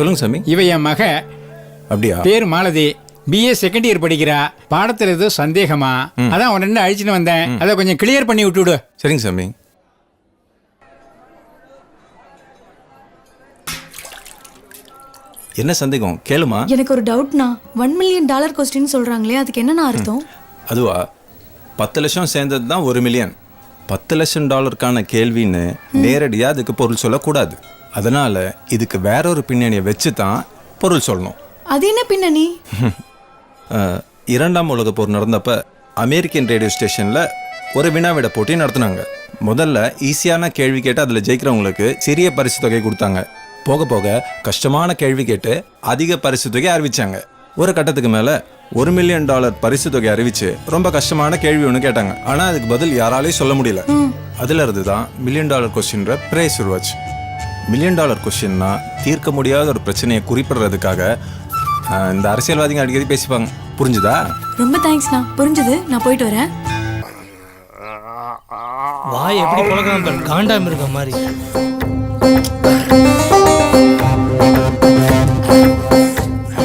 சொல்லுங்க சாமி. இவ என் மக. அப்படியா? பேர் மாலதி. BA செகண்ட் இயர் படிக்கிறா. பாடத்துல ஏதோ சந்தேகமா, அதான் உடனே அழிச்சுன்னு வந்தேன். அதை கொஞ்சம் கிளியர் பண்ணி விட்டுவிடு. சரிங்க சாமி. என்ன சந்தேகம் கேளுமா. எனக்கு ஒரு டவுட்னா, $1 million கொஸ்டின் சொல்றாங்களே, அதுக்கு என்னன்னா அர்த்தம்? அதுவா, 10 லட்சம் சேர்ந்தது தான் 1 மில்லியன். $10 லட்சம் கேள்வின்னு நேரடியாக அதுக்கு பொருள் சொல்லக்கூடாது. அதனால இதுக்கு வேற ஒரு பின்னணியை வச்சு தான் பொருள் சொல்லணும். அது என்ன பின்னணி? இரண்டாம் உலக போர் நடந்தப்ப அமெரிக்கன் ரேடியோ ஸ்டேஷனில் ஒரு வினாவிட போட்டி நடத்தினாங்க. முதல்ல ஈஸியான கேள்வி கேட்டு அதில் ஜெயிக்கிறவங்களுக்கு சிறிய பரிசு தொகை கொடுத்தாங்க. போக போக கஷ்டமான கேள்வி கேட்டு அதிக பரிசு தொகை அறிவிச்சாங்க. ஒரு கட்டத்துக்கு மேலே $1 மில்லியன் பரிசு தொகை அறிவிச்சு ரொம்ப கஷ்டமான கேள்வி ஒன்று கேட்டாங்க. ஆனால் அதுக்கு பதில் யாராலையும் சொல்ல முடியல. அதுல இருந்து தான் $1 மில்லியன் கொஸ்டின்ற பிரேஸ் உருவாச்சு. $1 மில்லியன் கொஸ்டின்னா தீர்க்க முடியாத ஒரு பிரச்சனையை குறிப்பிடுறதுக்காக இந்த அரசியல்வாதிங்க அடிக்கடி பேசிப்பாங்க. புரிஞ்சுதா? ரொம்ப தேங்க்ஸ்ண்ணா, புரிஞ்சுது. நான் போயிட்டு வரேன். வாய் எப்படி பழக்கம் காண்டாம இருக்க மாதிரி.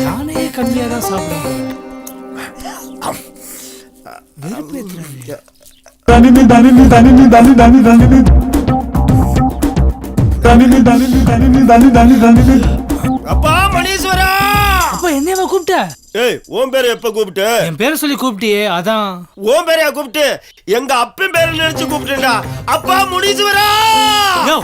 நானே கம்மியாக தான் சாப்பிடுவேன். அப்பா மணீஸ்வரா! அப்பா என்னையவா கூப்பிட்ட? ஏய், உன் பேரை எப்ப கூப்பிட்ட? என் பேரை சொல்லி கூப்பிட்டியே, அதான். உன் பேரையா கூப்பிட்டு? எங்க அப்பன் பேரை நினைச்சு கூப்பிட்டேன்டா. அப்பா முனீஸ்வரா! யோ,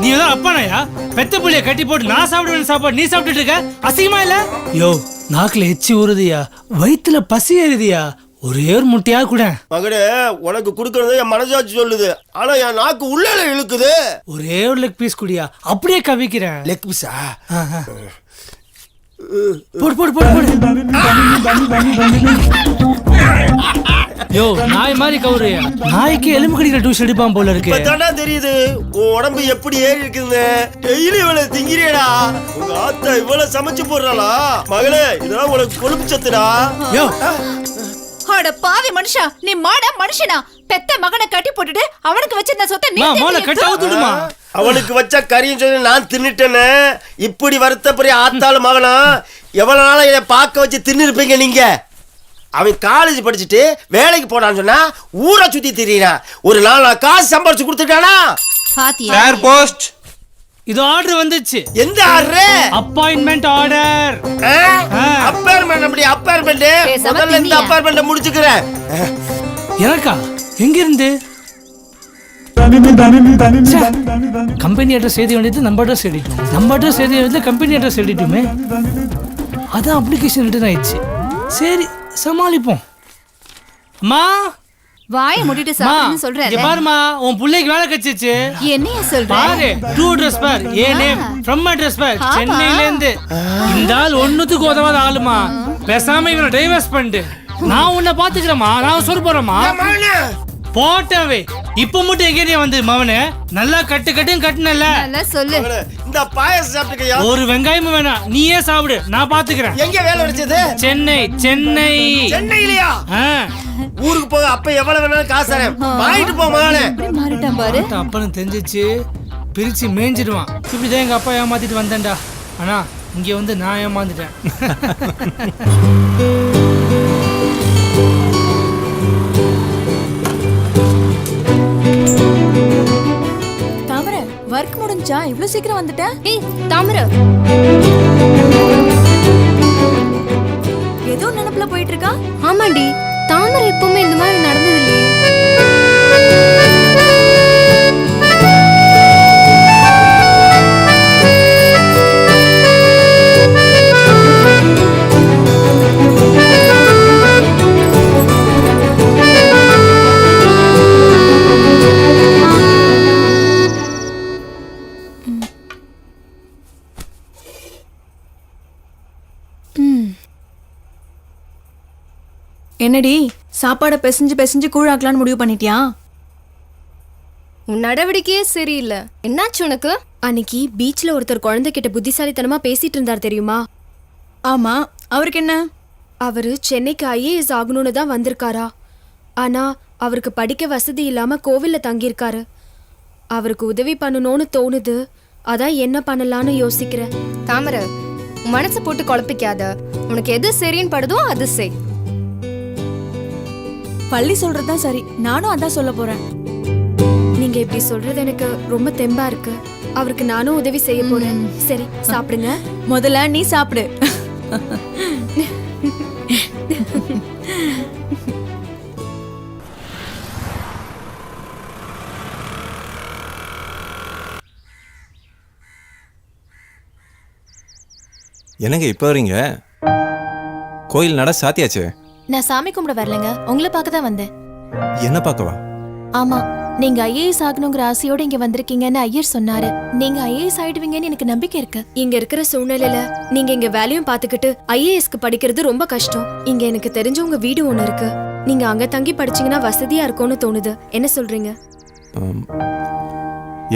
நீ ஏதாவது அப்பானாயா? பெத்த புள்ளைய கட்டி போட்டு நான் சாப்பிடுவேன் சாப்பாடு நீ சாப்பிட்டுட்டு இருக்க, அசிங்கமா இல்ல? யோ, நாக்குல எச்சி ஊறுதியா, வயிற்றுல பசி ஏறுதியா, ஒரே ஒரு முட்டையா கூட. மகனே, உனக்கு கொடுக்கறது என் மனசாட்சி சொல்லுது. ஆனா என் நாக்கு உள்ளே இழுக்குது. ஒரே ஒரு லெக் பீஸ் குடியா, அப்படியே கவிக்கிறேன். லெக் பீஸா? போடு போடு போடு போடு. யோ, நாய் மாதிரி கவுறியா? நாய்க்கு எலும்பு கடிக்கிற டூஸ் அடிப்பான் போல இருக்கு. இப்பதானா தெரியுது உன் உடம்பு எப்படி ஏறி இருக்குன்னு. டெய்லி இவ்வளவு திங்கிறியடா. உங்க ஆத்தா இவ்வளவு சமைச்சு போடுறாளா? மகளே, இதெல்லாம் உனக்கு கொழுப்பு சத்துடா. யோ, அட பாவி மனுஷா, நீ மாட மனுஷனா? பெத்த மகனை கட்டி போட்டுட்டு அவனுக்கு வச்சிருந்த சொத்தை நீ மோளை கட்ட ஊத்துடுமா? அவனுக்கு வச்ச கறியும் சொல்லி நான் தின்னுட்டேன்னு இப்படி வருத்தப்படி ஆத்தாலும் மகனா எவ்வளவு நாளா இதை பார்க்க வச்சு தின்னுருப்பீங்க நீங்க. அவன் காலேஜ் படிச்சுட்டு வேலைக்கு போனான்னு சொன்னா ஊரை சுத்தி திரியிறான். ஒரு நாள் நான் காசு சம்பாரிச்சு கொடுத்துட்டானா? பாத்தியா? போஸ்ட் இது ஆர்டர் வந்துச்சு. எந்த ஆர்டர்? Appointment order. அப்பாயின்ட்மெண்ட்? அப்படி அப்பாயின்ட்மெண்ட் முதல்ல இந்த அப்பாயின்ட்மெண்ட் முடிச்சுக்கிறேன். எனக்கா? எங்க இருந்து? கம்பெனி அட்ரஸ் எழுதி வேண்டியது நம்ம அட்ரஸ் எழுதிட்டோம், நம்ம அட்ரஸ் எழுதி வேண்டியது கம்பெனி அட்ரஸ் எழுதிட்டுமே. அதான் அப்ளிகேஷன் ரிட்டர்ன் ஆயிடுச்சு. சரி, சமாளிப்போம். அம்மா, வாயை மூடிட்டு சாப்பிடுன்னு சொல்றேன். இங்க பாருமா, உன் புள்ளைக்கு வேலை கிடைச்சிச்சு. என்னைய சொல்ற? பாரு, ட்ரூ அட்ரஸ் பார், ஏ நேம் ஃப்ரம் அட்ரஸ் பார், சென்னையில இருந்து. இந்த ஆள் ஒண்ணுத்துக்கு உதவாத ஆளுமா. பேசாம இவனை டைவர்ஸ் பண்ணிட்டு நான் உன்னை பாத்துக்கிறேமா. நான் சொல்ல போறேமா போட்டவே. இப்ப மட்டும் எங்கேயே வந்து மவனே நல்லா கட்டு கட்டும் கட்டுனல. நல்லா சொல்லு. இந்த பாயாசம் சாப்பிட்டுக்கயா? ஒரு வெங்காயமும் வேணாம், நீயே சாப்பிடு, நான் பாத்துக்கிறேன். எங்க வேலை கிடைச்சது? சென்னை. சென்னை சென்னையிலயா? ஊருக்கு போக அப்ப எவ்வளவு வேணாலும் காசு தரேன், வாங்கிட்டு போ மகனே. மாறிட்டான் பாரு. அப்பன்னு தெரிஞ்சிச்சு, பிரிச்சு மேய்ஞ்சிடுவான். இப்படிதான் எங்க அப்பா ஏமாத்திட்டு வந்தேன்டா. ஆனா இங்க வந்து நான் ஏமாந்துட்டேன். ஒர்க் முடிஞ்சா? இவ்வளவு சீக்கிரம் வந்துட்ட? ஏய் தாமர, ஏதோ நினைப்புல போயிட்டு இருக்கா? ஆமாண்டி, தாமரை எப்பவுமே இந்த மாதிரி நடந்தது இல்லையே. என்னடி, சாப்பாடை பிசைஞ்சு பிசைஞ்சு கூழாக்கலான்னு முடிவு பண்ணிட்டியா? உன் நடவடிக்கையே சரியில்லை. என்னாச்சு உனக்கு? அன்னைக்கு பீச்ல ஒருத்தர் குழந்தைகிட்ட புத்திசாலித்தனமா பேசிட்டு இருந்தார் தெரியுமா? ஆமா, அவருக்கு என்ன? அவரு சென்னைக்கு IAS ஆகணும்னு தான் வந்திருக்காரா. ஆனா அவருக்கு படிக்க வசதி இல்லாம கோவில்ல தங்கியிருக்காரு. அவருக்கு உதவி பண்ணணும்னு தோணுது. அதான் என்ன பண்ணலான்னு யோசிக்கிறேன். தாமரை, மனசு போட்டு குழப்பிக்காத. உனக்கு எது சரின்னு படுதோ அது செய். பள்ளி சொல்றதுதான் சரி, நானும் அதான் சொல்ல போறேன். நீங்க இப்படி சொல்றது எனக்கு ரொம்ப தெம்பா இருக்கு. அவருக்கு நானும் உதவி செய்ய போறேன். சரி சாப்பிடுங்க. முதல்ல நீ சாப்பிடு. என்னங்க இப்போ வரீங்க? கோயில் நட சாத்தியாச்சு. நான் சாமி கும்பிட வரலங்க, உங்களை பார்க்க தான் வந்தேன். என்ன பார்க்கவா? ஆமா, நீங்க ஐஏஎஸ் ஆகணுங்கிற ஆசையோட இங்க வந்திருக்கீங்கன்னு ஐயர் சொன்னாரு. நீங்க ஐஏஎஸ் ஆயிடுவீங்கன்னு எனக்கு நம்பிக்கை இருக்கு. இங்க இருக்கிற சூழ்நிலையில நீங்க இங்க வேலையும் பாத்துக்கிட்டு ஐஏஎஸ்க்கு படிக்கிறது ரொம்ப கஷ்டம். இங்க எனக்கு தெரிஞ்சவங்க வீடு ஒண்ணு இருக்கு. நீங்க அங்க தங்கி படிச்சீங்கன்னா வசதியா இருக்கும்னு தோணுது. என்ன சொல்றீங்க?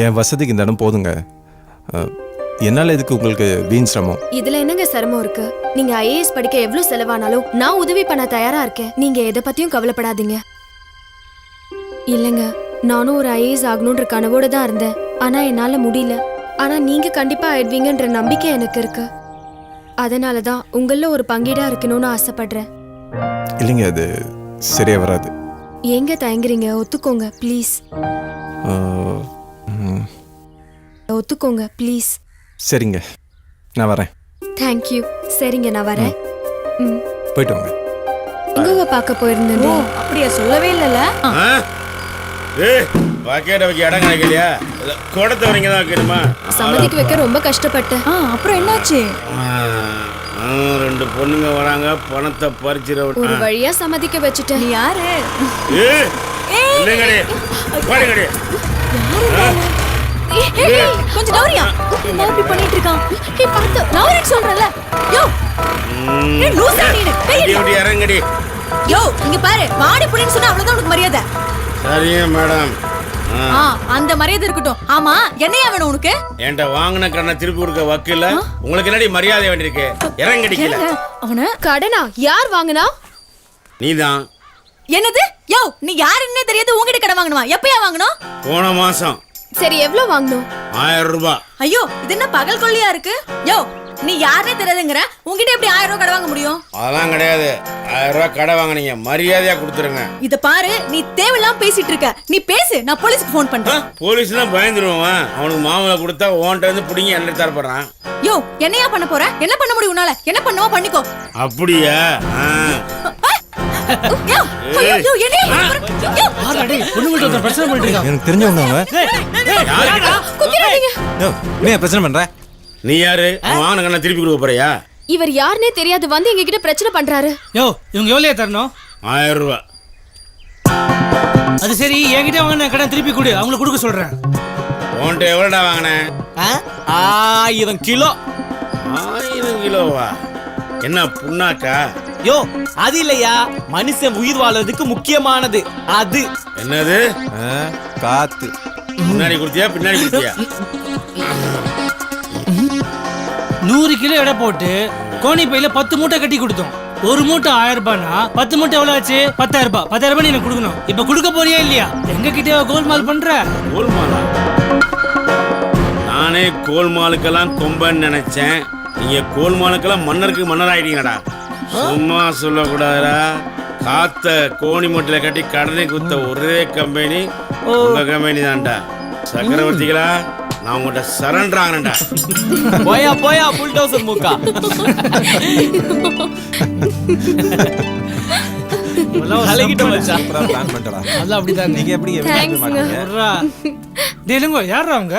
என் வசதிக்கு இந்த இடம் போதுங்க. என்னால் இதுக்கு உங்களுக்கு வீண் சிரமம். இதுல என்னங்க சிரமம் இருக்கு? நீங்க ஐஏஎஸ் படிக்க எவ்வளவு செலவானாலும் நான் உதவி பண்ண தயாரா இருக்கேன். நீங்க எதை பத்தியும் கவலைப்படாதீங்க. இல்லங்க, நானும் ஒரு ஐஏஎஸ் ஆகணும்ன்ற கனவோட தான் இருந்தேன். ஆனா என்னால முடியல. ஆனா நீங்க கண்டிப்பா ஆயிடுவீங்கன்ற நம்பிக்கை எனக்கு இருக்கு. அதனாலதான் உங்கள ஒரு பங்கீடா இருக்கணும்னு ஆசைப்படுறேன். இல்லைங்க, அது சரியா வராது. எங்க தயங்குறீங்க? ஒத்துக்கோங்க ப்ளீஸ். ஒத்துக்கோங்க ப்ளீஸ். சரிங்க, நான் வரேன். தேங்க்யூ. சரிங்க, நான் வரேன். போயிட்டு வாங்க. எங்க பார்க்க போயிருந்தேன். அப்படியா? சொல்லவே இல்லைல்ல. பாக்கெட்ட வைக்க இடம் கிடைக்கலையா? குடத்தை வரைக்கும் தான் வைக்கணுமா? சம்மதிக்கு வைக்க ரொம்ப கஷ்டப்பட்டேன். அப்புறம் என்னாச்சு? ரெண்டு பொண்ணுங்க வராங்க, பணத்தை பறிச்சிட ஒரு வழியா சம்மதிக்க வச்சுட்டேன். நீ யாரு? கொஞ்சம் நவரியா? என்ன இப்படி பண்ணிட்டு இருக்கான்? பார்த்து நவரின்னு சொல்றல. யோ, லூசா நீ? இறங்கடி. யோ, இங்க பாரு, வாடி புள்ளின்னு சொன்னா அவ்வளவுதான் உனக்கு மரியாதை. சரியா மேடம்? அந்த மரியாதை இருக்கட்டும். ஆமா, என்னையா வேணும் உனக்கு? என்கிட்ட வாங்கின கடனை திருப்பி கொடுக்க வக்கீல உங்களுக்கு என்னடி மரியாதை வேண்டியிருக்கு? இறங்கடிக்கல. அவன கடனா யார் வாங்கினா? நீதான். என்னது? யோ, நீ யாருன்னே தெரியாது, உங்ககிட்ட கடன் வாங்கணுமா? எப்பயா வாங்கணும்? போன மாசம். சரி, எவ்வளவு வாங்கணும்? 1000 ரூபாய். ஐயோ, இது என்ன பகல் கொள்ளையா இருக்கு? யோ, நீ யாருன்னே தெரியாதுங்கற, உங்ககிட்ட எப்படி 1000 ரூபாய் கடன் வாங்க முடியும்? அதெல்லாம் கிடையாது. 1000 ரூபாய் கடை வாங்குனீங்க, மரியாதையா கொடுத்துருங்க. இத பாரு, நீ தேவையில்லாம பேசிட்டு இருக்க. நீ பேசு, நான் போலீஸ்க்கு ஃபோன் பண்றேன். போலீஸ்லாம் பயந்துருவான். அவனுக்கு மாமலை கொடுத்தா ஓன்ட்ட இருந்து புடிங்கி என்ன தரப்படுறான். யோ, என்னையா பண்ண போற? என்ன பண்ண முடியும் உன்னால? என்ன பண்ணுவோ பண்ணிக்கோ. அப்படியா? யோ, ஐயோ, என்னையா பண்ண போற? யோ, ஆடாடே, பொண்ணுகிட்ட ஒருத்தன் பிரச்சனை பண்ணிட்டு இருக்கான். எனக்கு தெரிஞ்சவங்க அவங்க. குத்திராதீங்க. யோ, என்ன பிரச்சனை பண்ற? நீ யாரு? வாங்கின கடனை திருப்பி கொடுக்க போறியா? இவர் யாருன்னே தெரியாது, வந்து எங்க கிட்ட பிரச்சனை பண்றாரு. யோ, இவங்க எவ்வளவு தரணும்? 1000 ரூபாய். அது சரி, என்கிட்ட வாங்கின கடன் திருப்பி கொடு, அவங்களுக்கு கொடுக்க சொல்றேன். உன்கிட்ட எவ்வளோடா வாங்கினேன்? 1000 கிலோ. 1000 கிலோவா? என்ன புண்ணாக்கா? யோ, அது இல்லையா, மனுஷன் உயிர் வாழ்றதுக்கு முக்கியமானது அது. என்னது? காத்து. முன்னாடி கொடுத்தியா பின்னாடி கொடுத்தியா? 100 கிலோ எடை போட்டு கோணி பையில 10 மூட்டை கட்டி கொடுத்தோம். ஒரு மூட்டை 1000 ரூபாய்னா 10 மூட்டை எவ்வளவு ஆச்சு? 10000 ரூபாய். 10000 ரூபாய் எனக்கு கொடுக்கணும். இப்ப கொடுக்க போறியா இல்லையா? எங்க கிட்ட கோல்மால் பண்ற? கோல்மாலா? நானே கோல்மாலுக்கெல்லாம் கொம்பன்னு நினைச்சேன். நீங்க கோல்மாலுக்கெல்லாம் மன்னருக்கு மன்னர் ஆயிட்டீங்கடா. சும்மா சொல்லக்கூடாதா? காத்த கோணி மூட்டையில கட்டி கடனை குத்த ஒரே கம்பெனி உங்க கம்பெனி தான்டா. சக்கரவர்த்திகளா, நான் உங்கள்கிட்ட சரண்டர் ஆகிறேன்டா. போயா போயா புல்டோசர் மூக்கா. அழகிட்ட மச்சான். சூப்பரா பிளான் பண்ணிட்டடா. அதெல்லாம் அப்படிதான். நீங்க எப்படி சொல்றா. டேலுங்க, யாரா அவங்க?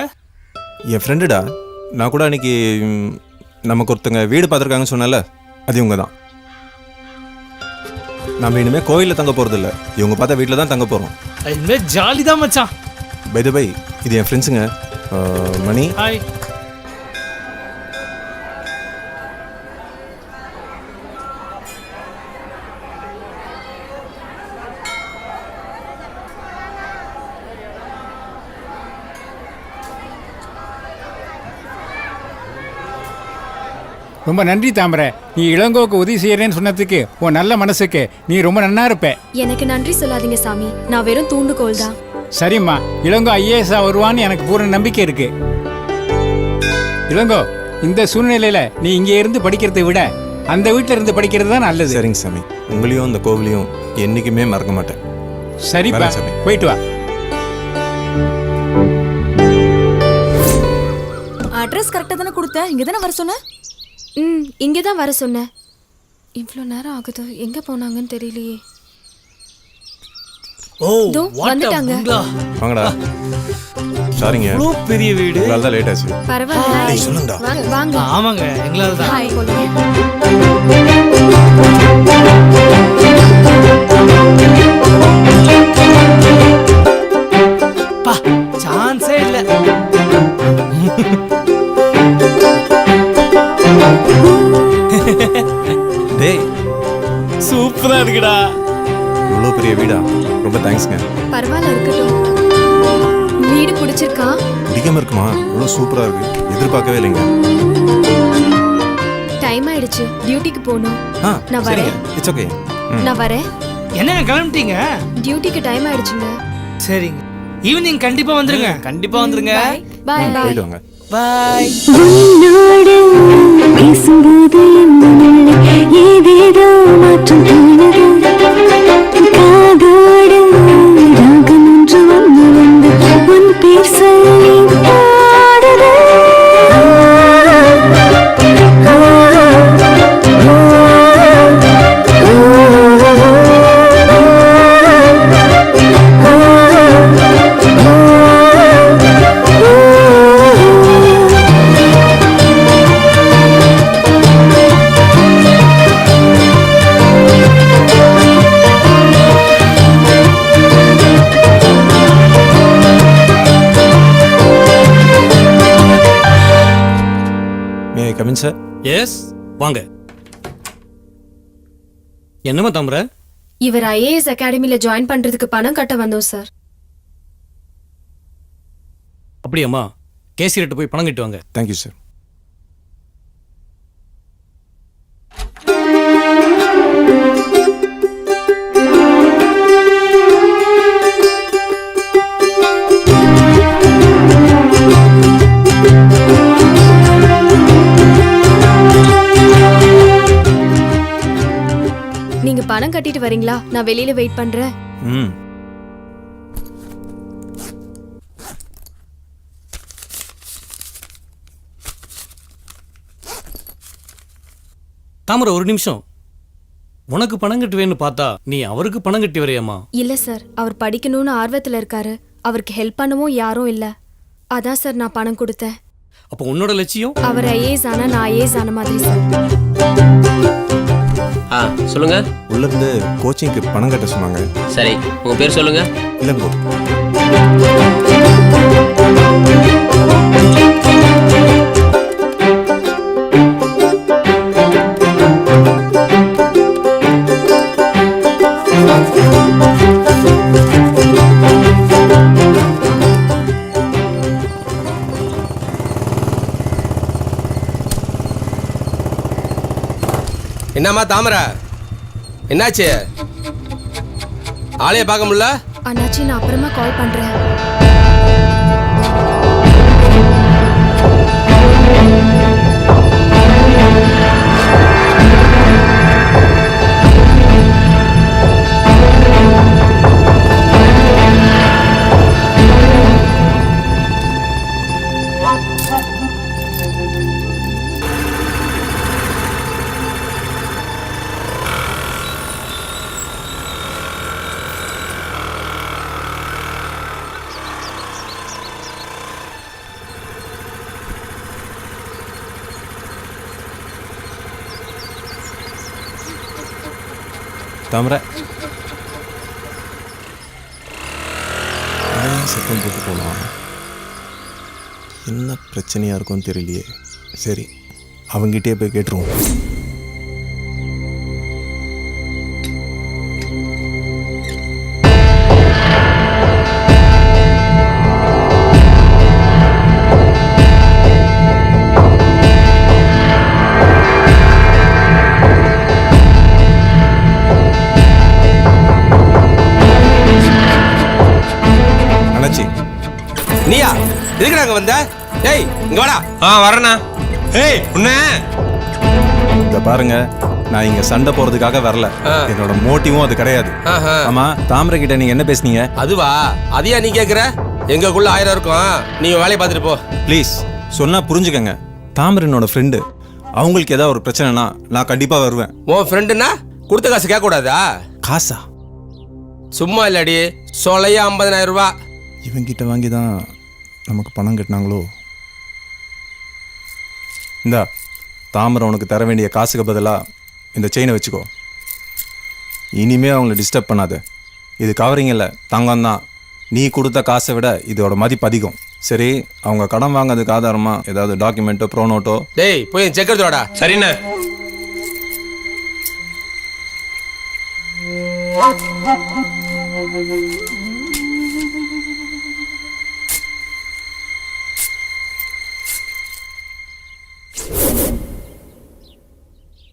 என் ஃப்ரெண்டுடா. நான் கூட அன்னைக்கு நமக்கு ஒருத்தங்க வீடு பார்த்துருக்காங்கன்னு சொன்னல, அது இவங்க தான். நம்ம இனிமே கோயிலில் தங்க போறது இல்லை, இவங்க பார்த்தா வீட்டில் தான் தங்க போறோம். இனிமே ஜாலி தான் மச்சான். பை த பை, இது என் ஃப்ரெண்ட்ஸுங்க. மணி. ஹாய். ரொம்ப நன்றி தாமரை. நீ இளங்கோக்கு உதவி செய்யறேன்னு சொன்னதுக்கு உன் நல்ல மனசுக்கு நீ ரொம்ப நன்னா இருப்ப. எனக்கு நன்றி சொல்லாதீங்க சாமி, நான் வெறும் தூண்டுகோல் தான். சரிம்மா, இளங்கோ ஐஏஎஸ் வருவான்னு எனக்கு பூரண நம்பிக்கை இருக்கு. இளங்கோ, இந்த சூழ்நிலையில நீ இங்க இருந்து படிக்கிறதை விட அந்த வீட்ல இருந்து படிக்கிறது தான் நல்லது. சரிங்க சாமி, உங்களையும் அந்த கோவிலையும் என்னைக்குமே மறக்க மாட்டேன். சரிப்பா, வரேன் சாமி. போயிட்டு வா. அட்ரஸ் கரெக்டா தானே கொடுத்த? இங்க தானே வர சொன்ன? இங்கே தான் வர சொன்னேன். இவ்வளோ நேரம் ஆகுது, எங்க போனாங்கன்னு தெரியலையே. ஓ இதோ what a வந்துட்டாங்க. bungalow. வாங்கடா. சாரிங்க, இவ்வளோ பெரிய வீடு. உங்களால தான் லேட் ஆச்சு. பரவாயில்ல, சொல்லுங்கடா. வாங்க வாங்க. ஆமாங்க, எங்களால தான். ஹாய். பா சான்ஸே இல்ல. டேய், சூப்பரா இருக்குடா. இவ்வளோ பெரிய வீடா? ரொம்ப தேங்க்ஸ்ங்க. பரவாயில்ல, இருக்கட்டும். வீடு பிடிச்சிருக்கா? பிடிக்காம இருக்குமா? இவ்வளோ சூப்பராக இருக்கு, எதிர்பார்க்கவே இல்லைங்க. டைம் ஆயிடுச்சு, டியூட்டிக்கு போகணும். நான் வரேன். It's okay. நான் வரேன். என்னங்க கிளம்பிட்டீங்க? டியூட்டிக்கு டைம் ஆயிடுச்சுங்க. சரிங்க, ஈவினிங் கண்டிப்பா வந்துருங்க. கண்டிப்பா வந்துருங்க. பாய் பாய். போயிட்டு வாங்க. பாய். பேசும்போது ஏதேதோ மாற்றம் தோணுது. காதோடு ராகம் ஒன்று வந்து உன் பேர் சொல்லி பாடுது. May I come in sir? Yes, வாங்க. என்னம்மா தாமரை? இவர் ஐஏஎஸ் அகாடமில ஜாயின் பண்றதுக்கு பணம் கட்ட வந்தோம் சார். அப்படியாம்மா, கேசியர்கிட்ட போய் பணம் கட்டி வாங்க. Thank you sir. நீங்க பணம் கட்டிட்டு வரீங்களா? நான் வெளியில வெயிட் பண்றேன். ம். தாமரை, ஒரு நிமிஷம். உனக்கு பணம் கட்டுவேன்னு பார்த்தா நீ அவருக்கு பணம் கட்டி வரையாம்மா? இல்ல சார், அவர் படிக்கணும்னு ஆர்வத்துல இருக்காரு. அவருக்கு ஹெல்ப் பண்ணவும் யாரும் இல்ல. அதான் சார் நான் பணம் கொடுத்தேன். அப்போ உன்னோட லட்சியம்? அவர் ஐஏஎஸ் ஆனா நான் ஐஏஎஸ் ஆன மாதிரி சார். சொல்லுங்க. உள்ள இருந்து கோச்சிங்க்கு பணம் கட்ட சொன்னாங்க. சரி, உங்க பேர் சொல்லுங்க. இளங்கோ. என்னம்மா தாமரை, என்னாச்சு? ஆளைய பார்க்க முடியல? அண்ணாச்சி, நான் அப்புறமா கால் பண்றேன். தாமரை, சத்தம் போட்டு போகலாம். என்ன பிரச்சனையாக இருக்கும்னு தெரியலையே. சரி, அவங்ககிட்டே போய் கேட்டுருவோம். நீயா எதுக்கு நாங்க வந்த? டேய் இங்க வாடா. வரேண்ணா. ஏய் உன்ன இத பாருங்க, நான் இங்க சண்டை போறதுக்காக வரல. என்னோட மோட்டிவும் அது கிடையாது. ஆமா, தாமரை கிட்ட நீங்க என்ன பேசுனீங்க? அதுவா? அதையா நீ கேக்குற? எங்களுக்குள்ள 1000 இருக்கும், நீங்க வேலையை பார்த்துட்டு போ. ப்ளீஸ் சொன்னா புரிஞ்சுக்கங்க. தாமரை என்னோட ஃப்ரெண்டு. அவங்களுக்கு ஏதாவது ஒரு பிரச்சனைனா நான் கண்டிப்பா வருவேன். உன் ஃப்ரெண்டுன்னா கொடுத்த காசு கேட்க கூடாதா? காசா? சும்மா இல்லடி, சொலையா 50,000 ரூபாய். இவங்கிட்ட வாங்கி தான் நமக்கு பணம் கட்டினாங்களோ? இந்தா, தாமரை உனக்கு தர வேண்டிய காசுக்கு பதிலாக இந்த செயினை வச்சுக்கோ. இனிமே அவங்கள டிஸ்டர்ப் பண்ணாத. இது கவரிங் இல்லை, தங்கம் தான். நீ கொடுத்த காசை விட இதோட மதிப்பு அதிகம். சரி, அவங்க கடன் வாங்கிறதுக்கு ஆதாரமாக ஏதாவது டாக்குமெண்ட்டோ ப்ரோனோட்டோ? டேய் போய் செக் எடுத்துடா. சரிண்ணே.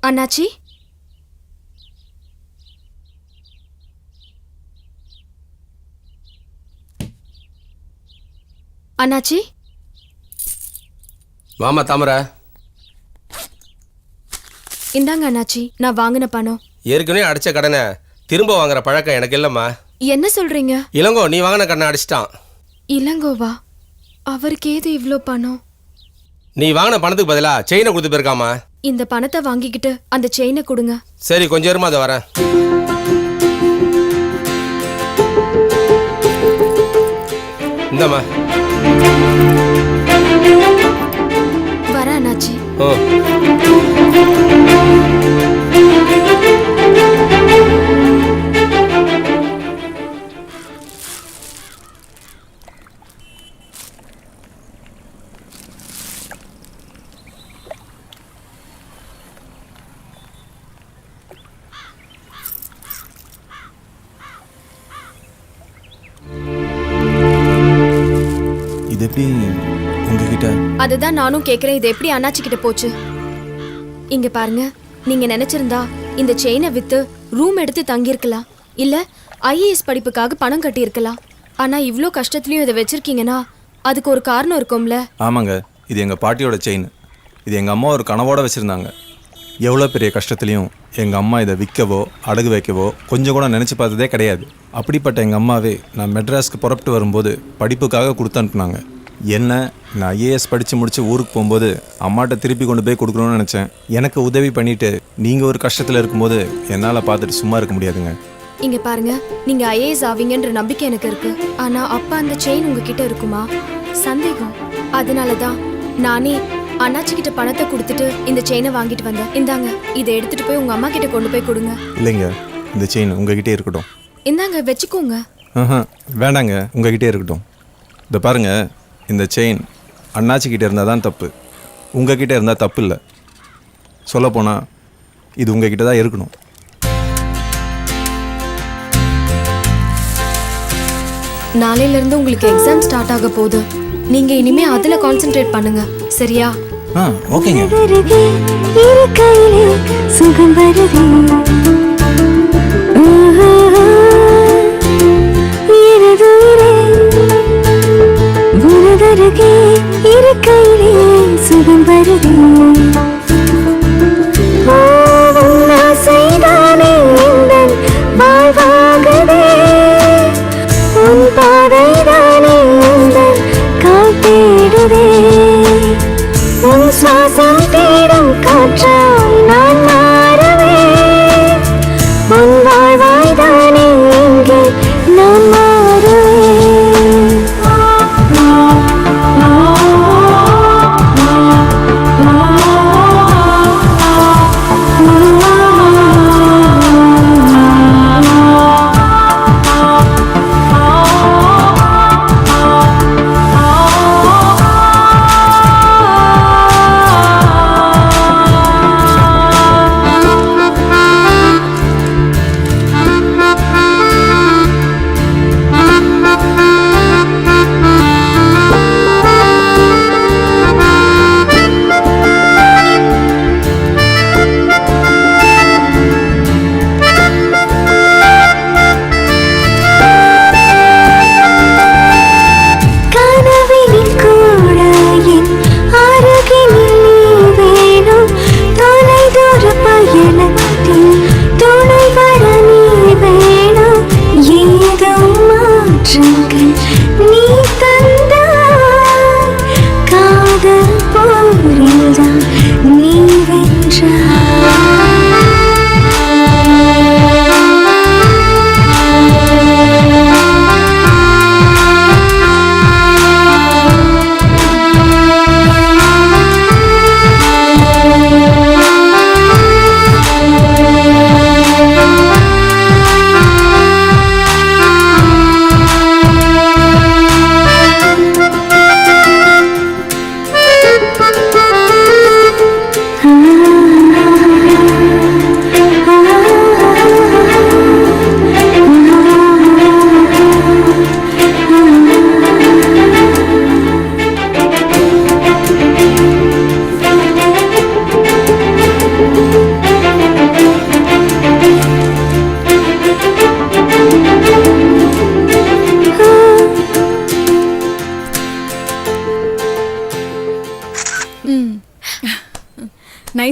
அண்ணாச்சி, அண்ணாச்சி. வாமா தாமரை. இந்தாங்க அண்ணாச்சி, நான் வாங்கின பணம். ஏற்கனவே அடிச்ச கடனை திரும்ப வாங்குற பழக்கம் எனக்கு இல்லம்மா. என்ன சொல்றீங்க? இளங்கோ நீ வாங்கின கடனை அடிச்சிட்டான். இளங்கோவா? அவருக்கு ஏது இவ்ளோ பணம்? நீ வாங்கின பணத்துக்கு பதிலா செயினை கொடுத்து போயிருக்காமா. இந்த பணத்தை வாங்கிக்கிட்டு அந்த செயினை கொடுங்க. சரி, கொஞ்சம் இருமா, அதை வரேன். இந்தம்மா. வரேன் அண்ணாச்சி. ஓ. இது எப்படி உங்ககிட்ட? அதுதான் நானும் கேக்குறேன், இது எப்படி அண்ணாச்சி கிட்ட போச்சு? இங்க பாருங்க, நீங்க நினைச்சிருந்தா இந்த செயினை வித்து ரூம் எடுத்து தங்கியிருக்கலாம், இல்ல ஐஏஎஸ் படிப்புக்காக பணம் கட்டி இருக்கலாம். ஆனா இவ்ளோ கஷ்டத்துலயும் இதை வச்சிருக்கீங்கன்னா அதுக்கு ஒரு காரணம் இருக்கும்ல? ஆமாங்க, இது எங்கள் பாட்டியோட செயின். இது எங்கள் அம்மா ஒரு கனவோட வச்சுருந்தாங்க. எவ்வளோ பெரிய கஷ்டத்துலையும் எங்கள் அம்மா இதை விற்கவோ அடகு வைக்கவோ கொஞ்சம் கூட நினச்சி பார்த்ததே கிடையாது. அப்படிப்பட்ட எங்கள் அம்மாவே நான் மெட்ராஸ்க்கு புறப்பட்டு வரும்போது படிப்புக்காக கொடுத்து அனுப்புனாங்க. என்ன, நான் ஐஏஎஸ் படித்து முடித்து ஊருக்கு போகும்போது அம்மாட்ட திருப்பி கொண்டு போய் கொடுக்கணும்னு நினச்சேன். எனக்கு உதவி பண்ணிவிட்டு நீங்கள் ஒரு கஷ்டத்தில் இருக்கும்போது என்னால் பார்த்துட்டு சும்மா இருக்க முடியாதுங்க. இங்க பாருங்க, நீங்க ஐஏஎஸ் ஆவீங்கன்ற நம்பிக்கை எனக்கு இருக்கு. ஆனா அப்பா அந்த செயின் உங்ககிட்ட இருக்குமா? சந்தேகம். அதனாலதான் நானே அண்ணாச்சி கிட்ட பணத்தை கொடுத்துட்டு இந்த செயினை வாங்கிட்டு வந்தேன். இந்தாங்க, இதை எடுத்துட்டு போய் உங்க அம்மா கிட்ட கொண்டு போய் கொடுங்க. இல்லைங்க, இந்த செயின் உங்ககிட்டே இருக்கட்டும். இந்தாங்க, வச்சுக்கோங்க. வேண்டாங்க, உங்ககிட்டே இருக்கட்டும். இதை பாருங்க, இந்த செயின் அண்ணாச்சி கிட்ட இருந்தால் தான் தப்பு, உங்ககிட்ட இருந்தால் தப்பு இல்லை. சொல்லப்போனால் இது உங்ககிட்ட தான் இருக்கணும். நாளையில இருந்து உங்களுக்கு எக்ஸாம் ஸ்டார்ட் ஆக போகுது. நீங்க இனிமே அதுல கான்சென்ட்ரேட் பண்ணுங்க, சரியா? ஓகேங்க. சுகம் வருதே, உனதருகே இருக்கையிலே சுகம் வருதே. ஆசைதானே எந்தன் வாழ்வாகுதே, உன் பாதைதானே எந்தன் கால் தேடுதே. உன் சுவாசம் தேடும் காற்றால் நான் மாறவே,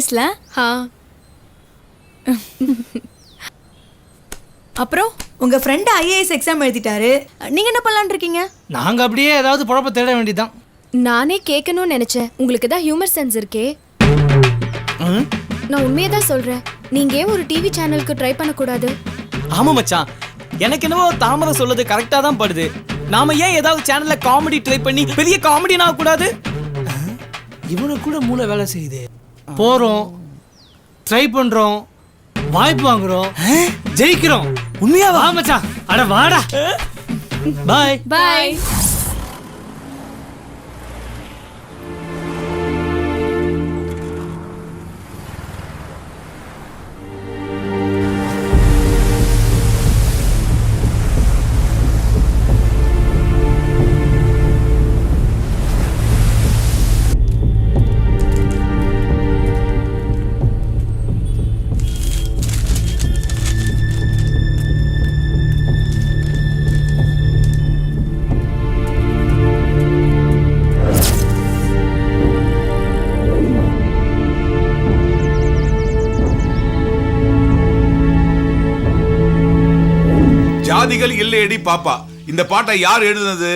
நைஸ்ல. அப்புறம் உங்க ஃப்ரெண்ட் ஐஏஎஸ் எக்ஸாம் எழுதிட்டாரு, நீங்க என்ன பண்ணலாம்னு இருக்கீங்க? நாங்க அப்படியே ஏதாவது பொழப்ப தேட வேண்டியதான். நானே கேட்கணும்னு நினைச்சேன். உங்களுக்கு தான் ஹியூமர் சென்ஸ் இருக்கே. நான் உண்மையை தான் சொல்றேன். நீங்க ஏன் ஒரு டிவி சேனலுக்கு ட்ரை பண்ணக்கூடாது? ஆமா மச்சான், எனக்கு என்னவோ தாமரை சொல்றது கரெக்டா தான் படுது. நாம ஏன் ஏதாவது சேனல்ல காமெடி ட்ரை பண்ணி பெரிய காமெடினா கூடாது? இவனுக்கு கூட மூளை வேலை செய்யுது. போறோம், ட்ரை பண்றோம், வாய்ப்பு வாங்குறோம், ஜெயிக்கிறோம். உண்மையா வா மச்சான், அட வாடா. பாய் பாய். ஜாதிகள் இல்லையடி பாப்பா. இந்த பாட்டை யார் எழுதுனது?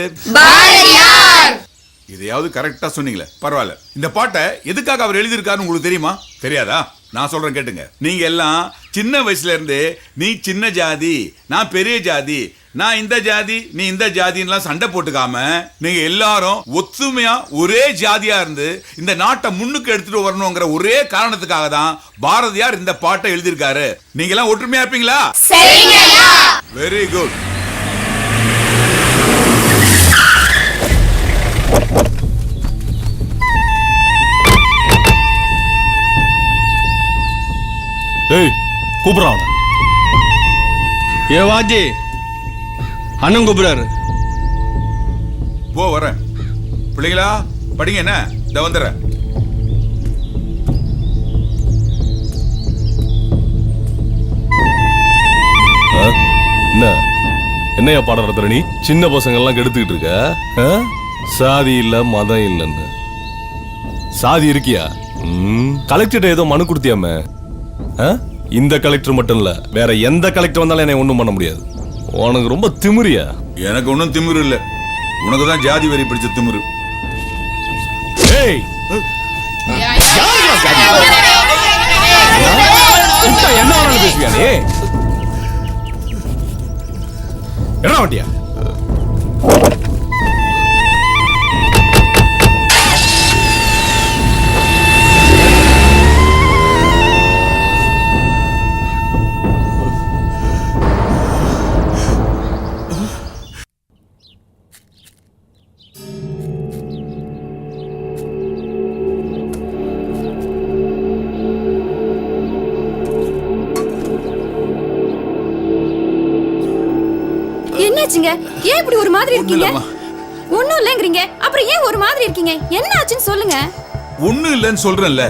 இதையாவது கரெக்டா சொன்னீங்களே, பரவாயில்ல. இந்த பாட்டை எதுக்காக அவர் எழுதியிருக்காருன்னு உங்களுக்கு தெரியுமா? தெரியாதா? நான் சொல்றேன் கேட்டுங்க. நீங்க எல்லாம் சின்ன வயசுல இருந்து நீ சின்ன ஜாதி, நான் பெரிய ஜாதி, நான் இந்த ஜாதி, நீ இந்த ஜாதின்லாம் சண்டை போட்டுக்காம நீங்க எல்லாரும் ஒத்துமையா ஒரே ஜாதியா இருந்து இந்த நாட்டை முன்னுக்கு எடுத்துட்டு வரணுங்கிற ஒரே காரணத்துக்காக தான் பாரதியார் இந்த பாட்டை எழுதியிருக்காரு. நீங்க எல்லாம் ஒற்றுமையா இருப்பீங்களா? Very good. ஏய், கூப்பிடுறான். ஏ வாஜி, அண்ணன் கூப்பிடுறாரு. போ, வரேன். பிள்ளைங்களா படிங்க. என்ன இந்த வந்துடுறேன். என்ன என்னையா பாடம் நடத்துற நீ? சின்ன பசங்க எல்லாம் கெடுத்துக்கிட்டு இருக்க. சாதி இல்ல மதம் இல்லன்னு. சாதி இருக்கியா? கலெக்டர் ஏதோ மனு கொடுத்தியாம? இந்த கலெக்டர் மட்டும் இல்ல, வேற எந்த கலெக்டர் வந்தாலும் என்னை ஒண்ணும் பண்ண முடியாது. உனக்கு ரொம்ப திமிரியா? எனக்கு ஒன்றும் திமிரு இல்ல, உனக்கு தான் ஜாதி வரி பிடிச்ச திமிரு. ஏய், என்ன வேணாலும் பேசுவியா நீ? என்ன வண்டியா? என்னாச்சுங்க? ஏன் இப்படி ஒரு மாதிரி இருக்கீங்க? ஒண்ணும் இல்லங்கறீங்க, அப்புறம் ஏன் ஒரு மாதிரி இருக்கீங்க? என்ன ஆச்சுன்னு சொல்லுங்க. ஒண்ணும் இல்லன்னு சொல்றேன்ல.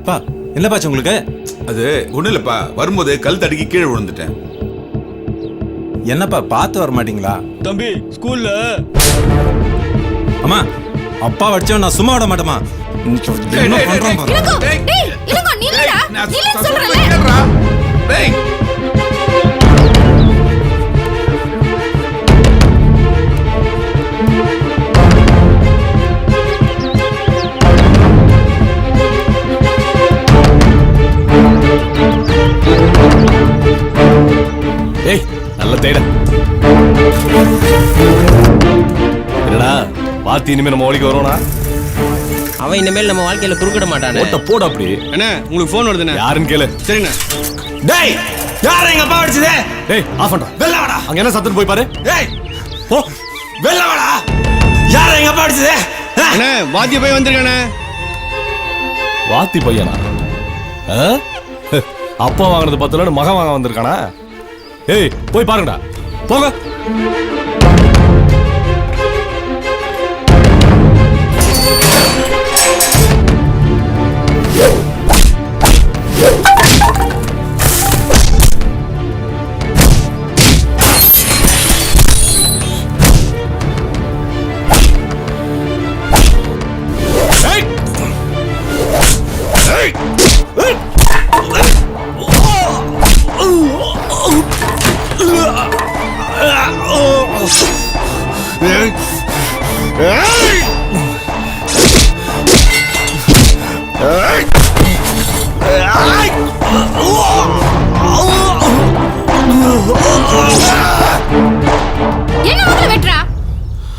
பா, என்ன பாச்சு உங்களுக்கு? அது ஒண்ணும் இல்லப்பா, வரும்போது கல் தடுக்கி கீழே விழுந்துட்டேன். என்னப்பா பார்த்து வர மாட்டீங்களா? தம்பி, ஸ்கூல்ல அம்மா, அப்பா வச்சவன் நான் சும்மா விட மாட்டேமா. என்ன பண்றான் பாரு. இளங்கோ, டேய், இளங்கோ நில்லுடா. நில்லுன்னு சொல்றேன்ல. டேய், ஏய், நல்ல தேட. என்னடா பாத்தி, இனிமே நம்ம ஓடிக்க வரோனா? அவன் இனிமேல் நம்ம வாழ்க்கையில குறுக்கிட மாட்டானே. ஓட்ட போட அப்படி. என்ன உங்களுக்கு போன் வருதுண்ணே? யாருன்னு கேளு. சரிண்ணே. டேய், யார் எங்க அப்பா அடிச்சது? டேய், ஆஃப் பண்றா. வெல்ல வாடா. அங்க என்ன சத்தம் போய் பாரு. டேய், போ. வெல்ல வாடா. யார் எங்க அப்பா அடிச்சது? அண்ணே, வாத்திய போய் வந்திருக்கானே. வாத்தி பையனா? அப்பா வாங்கினது பத்துல மகன் வாங்க வந்திருக்கானா? ஏய், போய் பாருங்கடா. போங்க. என்ன உங்களை வெட்டுறா?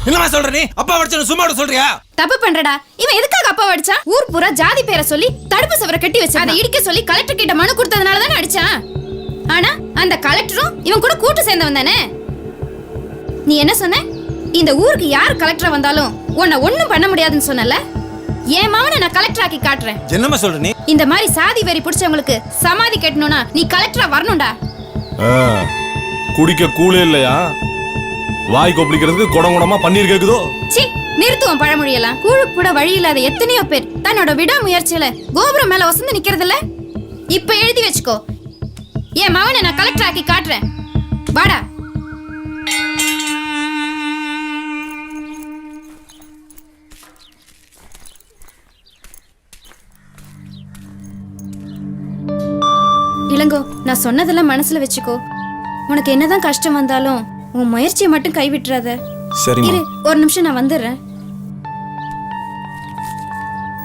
என்னமா சொல்ற நீ? அப்பா வச்சன சும்மா சொல்றியா? தப்பு பண்றடா. இவன் எதுக்காக அப்பா அடிச்சான்? ஊர் பூரா ஜாதி பேரை சொல்லி தடுப்பு சுவரை கட்டி வச்சு அதை இடிக்க சொல்லி கலெக்டர் கிட்ட மனு கொடுத்ததுனால தானே அடிச்சான். ஆனா அந்த கலெக்டரும் இவன் கூட கூட்டு சேர்ந்தவன் தானே. நீ என்ன சொன்ன? இந்த ஊருக்கு யார் கலெக்டரா வந்தாலும் உன்னை ஒண்ணும் பண்ண முடியாதுன்னு சொன்னல. என் மாவனை நான் கலெக்டர் ஆக்கி காட்டுறேன். என்னமா சொல்ற நீ? இந்த மாதிரி சாதி வெறி பிடிச்சவங்களுக்கு சமாதி கட்டணும்னா நீ கலெக்டரா வரணும்டா. குடிக்க கூலே இல்லையா? வாய் கொப்பளிக்கிறதுக்கு குடங்குடமா பன்னீர் கேக்குதோ? சி, நிறுத்துவோம் பழமொழியெல்லாம். கூழு கூட வழி இல்லாத எத்தனையோ பேர் தன்னோட விடாமுயற்சியில கோபுரம் மேல வசந்து நிக்கிறதுல. இப்ப எழுதி வச்சுக்கோ, என் மவனை நான் கலெக்டர் ஆக்கி காட்டுறேன். வாடா. இளங்கோ, நான் சொன்னதெல்லாம் மனசுல வச்சுக்கோ. உனக்கு என்னதான் கஷ்டம் வந்தாலும் உன் முயற்சியை மட்டும் கைவிட்டுறாத. சரிம்மா. இரு, ஒரு நிமிஷம் நான் வந்துடுறேன்.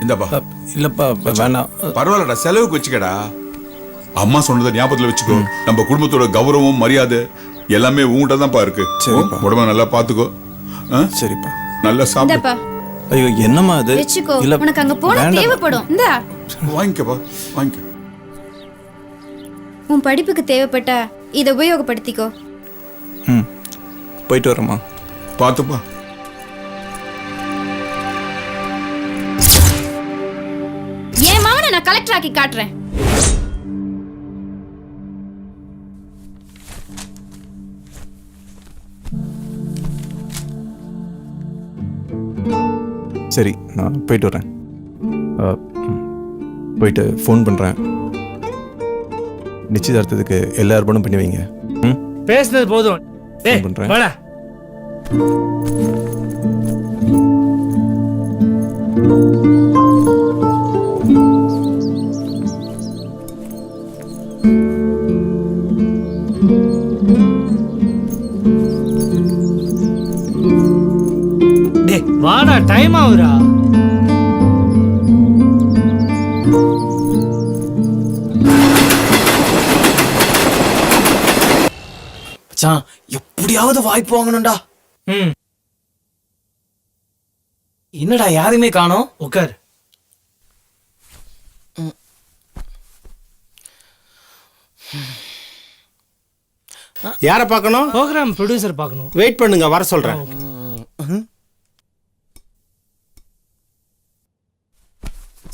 இந்தப்பா. இல்லப்பா வேணாம். பரவாயில்லடா, செலவுக்கு வச்சுக்கடா. அம்மா சொன்னதை ஞாபகத்துல வச்சுக்கோ. நம்ம குடும்பத்தோட கௌரவம் மரியாதை எல்லாமே உங்ககிட்ட தான்ப்பா இருக்கு. உடம்ப நல்லா பாத்துக்கோ. சரிப்பா. நல்லா சாப்பிடு. ஐயோ என்னம்மா அது? வெச்சுக்கோ, உனக்கு அங்க போனா தேவைப்படும். இந்தா வாங்கிக்கப்பா, வாங்கிக்க. உன் படிப்புக்கு தேவைப்பட்டா இதை உபயோகப்படுத்திக்கோ. போயிட்டு வரமா. பாத்துப்பா. என் மாவனை நான் கலெக்டர் ஆக்கி காட்டுறேன். சரி, நான் போயிட்டு வரேன். போயிட்டு ஃபோன் பண்ணுறேன். நிச்சயதார்த்தத்துக்கு எல்லா ஏற்பாடும் பண்ணி வைங்க. பேசுனது போதும். டேய் பண்றேன். வாடா. டேய் வாடா, டைம் ஆகுதுடா. எப்படியாவது வாய்ப்பு வாங்கணும்டா. என்னடா யாருமே காணோம்? உட்கார். யாரை பார்க்கணும்? ப்ரோக்ராம் ப்ரொடியூசர் பார்க்கணும். வெயிட் பண்ணுங்க, வர சொல்றேன்.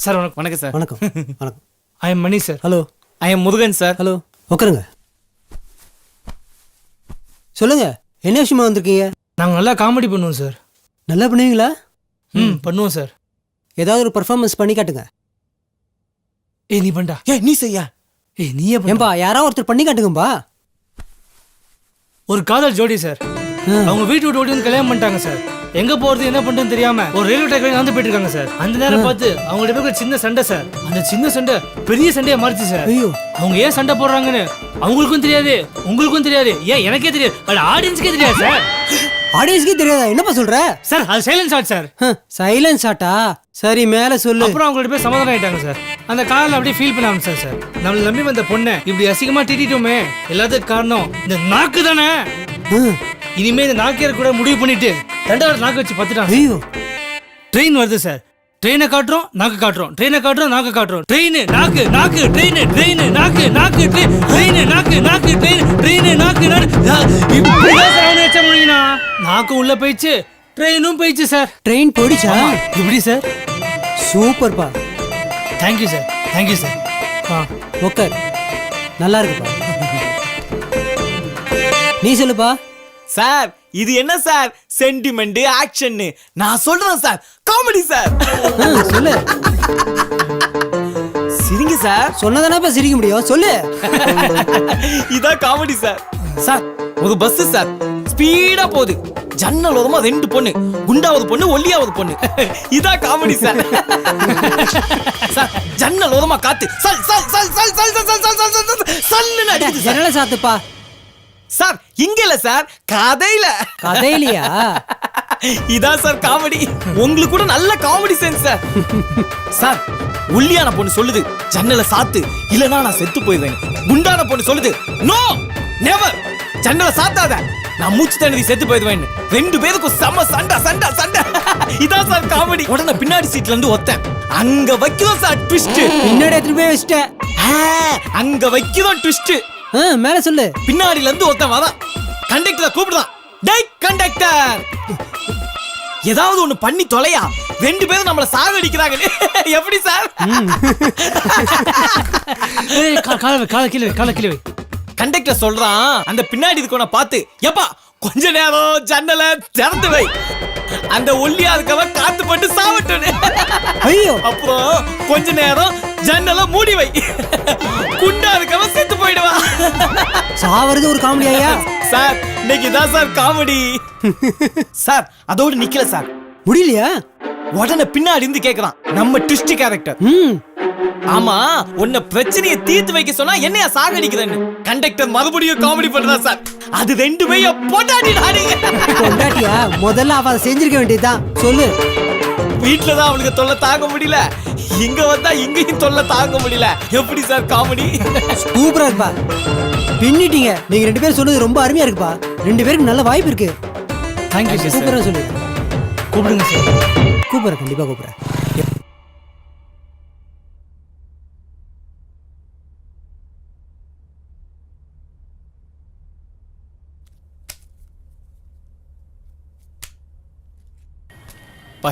சார் வணக்கம். வணக்கம் சார். வணக்கம். வணக்கம். I am Mani sir. Hello. I am Murugan sir. Hello. உட்காருங்க. சொல்லுங்க, என்ன விஷயமா வந்திருக்கீங்க? நாங்கள் நல்லா காமெடி பண்ணுவோம் சார். நல்லா பண்ணுவீங்களா? பண்ணுவோம் சார். ஏதாவது ஒரு பெர்ஃபார்மன்ஸ் பண்ணி காட்டுங்க. ஏய் நீ பண்ணடா. நீ செய்யா. நீயே ஏன்பா, யாராவது ஒருத்தர் பண்ணி காட்டுங்கப்பா. ஒரு காதல் ஜோடி சார். அவங்க வீட்டு விட்டு ஓடி வந்து கல்யாணம் பண்ணிட்டாங்க சார். எங்க போறது என்ன பண்றதுன்னு தெரியாம ஒரு ரயில்வே ட்ராக் நடந்து போயிட்டு இருக்காங்க சார். அந்த நேரம் பார்த்து அவங்களோட பேருக்கு சின்ன சண்டை சார். அந்த சின்ன சண்டை பெரிய சண்டையா மாறிச்சு சார். அவங்க ஏன் சண்டை போடுறாங்கன்னு அவங்களுக்கும் தெரியாது, உங்களுக்கும் தெரியாது, ஏன் எனக்கே தெரியாது, பட் ஆடியன்ஸ்க்கே தெரியாது சார். ஆடியன்ஸ்க்கே தெரியாதா? என்னப்பா சொல்ற சார்? அது சைலன்ஸ் ஷாட் சார். சைலன்ஸ் ஷாட்டா? சரி, மேல சொல்லு. அப்புறம் அவங்களோட பேர் சமாதானம் ஆயிட்டாங்க சார். அந்த காலையில் அப்படியே ஃபீல் பண்ண ஆரம்பிச்சார் சார். நம்மள நம்பி வந்த பொண்ணை இப்படி அசிங்கமா திட்டிட்டோமே, எல்லாத்துக்கும் காரணம் இந்த நாக்கு தானே. இனிமே இந்த நாக்கியர் கூட முடிவு பண்ணிட்டு ரெண்டாவது நாக்கு வச்சு பார்த்துட்டாங்க. ஐயோ, ட்ரெயின் வருது சார். ட்ரெயினை காட்டுறோம், நாக்கு காட்டுறோம், ட்ரெயினை காட்டுறோம், நாக்கு காட்டுறோம், ட்ரெயின் நாக்கு நாக்கு ட்ரெயின் ட்ரெயின் நாக்கு நாக்கு ட்ரெயின் நாக்கு நாக்கு ட்ரெயின் ட்ரெயின் நாக்கு நாக்கு. நாக்கு உள்ள போயிடுச்சு, ட்ரெயினும் போயிடுச்சு சார். ட்ரெயின் போயிடுச்சா? எப்படி சார்? சூப்பர்ப்பா. Thank you sir, thank you sir. Okay, நல்லா இருக்குப்பா. நீ சொல்லுப்பா. சார் இது என்ன சார் சென்டிமெண்ட் ஆக்ஷன்? நான் சொல்றேன் சார், காமெடி சார். சொல்லு. சிரிங்க சார். சொன்னதானப்பா சிரிக்க முடியும், சொல்லு. இதான் காமெடி சார். சார் ஒரு பஸ் சார் ஸ்பீடா போகுது. ஜன்னல் ஓரமா ரெண்டு பொண்ணு, குண்டாவது பொண்ணு, ஒல்லியாவது பொண்ணு. இதான் காமெடி சார். சார் ஜன்னல் ஓரமா காத்து சல் சல் சல் சல் சல் சல் சல் சல் சல் சல்லுன்னு அடிக்குது. ஜன்னல சாத்துப்பா. சார் இங்க இல்ல சார், கதையில. கதையிலையா? இதான் சார் காமெடி. உங்களுக்கு கூட நல்ல காமெடி சென்ஸ் சார். சார் ஒல்லியான பொண்ணு சொல்லுது ஜன்னலை சாத்து, இல்லனா நான் செத்து போயிடுவேன். குண்டான பொண்ணு சொல்லுது நோ நெவர், ஜன்னலை சாத்தாத, நான் மூச்சு தண்ணி செத்து போயிடுவேன். ரெண்டு பேருக்கும் செம்ம சண்டை சண்டை சண்டை. இதான் சார் காமெடி. உடனே பின்னாடி சீட்ல இருந்து ஒத்தேன், அங்க வைக்கிறோம் சார் ட்விஸ்ட். பின்னாடி எடுத்துட்டு போய் வச்சிட்டேன். அங்க வைக்கிறோம் ட்விஸ்ட். மேல சொல்லு. பின்னாடில இருந்து ஒருத்தன் வரான், கண்டக்டரை கூப்பிடுறான். டேய் கண்டக்டர், ஏதாவது ஒண்ணு பண்ணி தொலையா, ரெண்டு பேரும் நம்மள சாகடிக்கிறாங்க. எப்படி சார்? கண்டக்டர் சொல்றான், அந்த பின்னாடி இருக்கவன பார்த்து, எப்பா கொஞ்ச நேரம் ஜன்னலை திறந்து வை, அந்த ஒல்லியா இருக்கவன் காத்து பட்டு சாவட்டனு. ஐயோ. அப்புறம் கொஞ்ச நேரம் ஜன்னலை மூடி வை, குண்டா இருக்கவன் செத்து போயிடுவா. சாவறது ஒரு காமெடி ஐயா. சார் இன்னைக்கு தான் சார் காமெடி. சார் அதோடு நிக்கல சார், முடியலையா? உடனே பின்னாடி இருந்து கேக்குறான் நம்ம ட்விஸ்ட் கேரக்டர். ஆமா உன்ன பிரச்சனையை தீர்த்து வைக்க சொன்னா என்னையா சாகடிக்கிறேன்னு. கண்டக்டர் மறுபடியும் காமெடி பண்றா சார். அது ரெண்டுமே பொண்டாட்டி நாடிங்க. பொண்டாட்டியா? முதல்ல அவ செஞ்சிருக்க வேண்டியதுதான். சொல்லு. வீட்டுலதான் அவளுக்கு தொல்லை தாங்க முடியல, இங்க வந்தா இங்கேயும் தொல்லை தாங்க முடியல. எப்படி சார் காமெடி? சூப்பரா இருப்பா. பின்னிட்டீங்க. நீங்க ரெண்டு பேரும் சொன்னது ரொம்ப அருமையா இருக்குப்பா. ரெண்டு பேருக்கு நல்ல வாய்ப்பு இருக்கு. Thank you sir. சூப்பரா சொல்லு. கூப்பிடுங்க சார். கூப்பிடுறேன், கண்டிப்பா கூப்பிடுறேன்.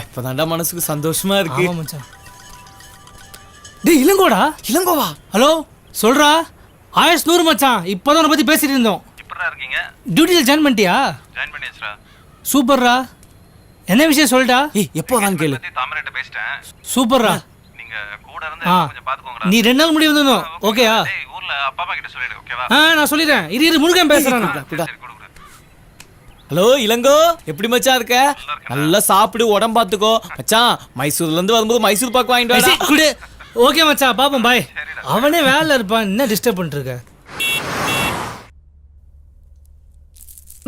இப்பதான்டா மனசுக்கு சந்தோஷமா இருக்கு. டேய் இளங்கோடா. இளங்கோவா? ஹலோ சொல்றா. ஆயுஷ் 100 மச்சான். இப்பதான் உன்னை பத்தி பேசிட்டு இருந்தோம். எப்படிடா இருக்கீங்க? டியூட்டில ஜாயின் பண்ணிட்டியா? ஜாயின் பண்ணியாச்சுடா. சூப்பர்ரா. என்ன விஷயம் சொல்டா? எப்போ தான் கேளு. தாமரைட்ட பேசிட்டேன். சூப்பர்ரா. நீங்க கூட இருந்து கொஞ்சம் பாத்துக்கோங்கடா. நீ 2 நாள் முடி வந்தணும். ஓகேயா? டேய் ஊர்ல அப்பா அம்மா கிட்ட சொல்லிடு, ஓகேவா? நான் சொல்லிறேன். இரு முருகன் பேசுறேன். ஹலோ இளங்கோ, எப்படி மச்சான் இருக்க? நல்லா சாப்பிடு, உடம்பு பாத்துக்கோ மச்சான். மைசூர்ல இருந்து வரும்போது மைசூர் பாக்கு வாங்கிட்டு வா. குடு. ஓகே மச்சான், பாப்போம் பாய். அவனே வேலைல இருப்பான், என்ன டிஸ்டர்ப் பண்ணிட்டு இருக்க?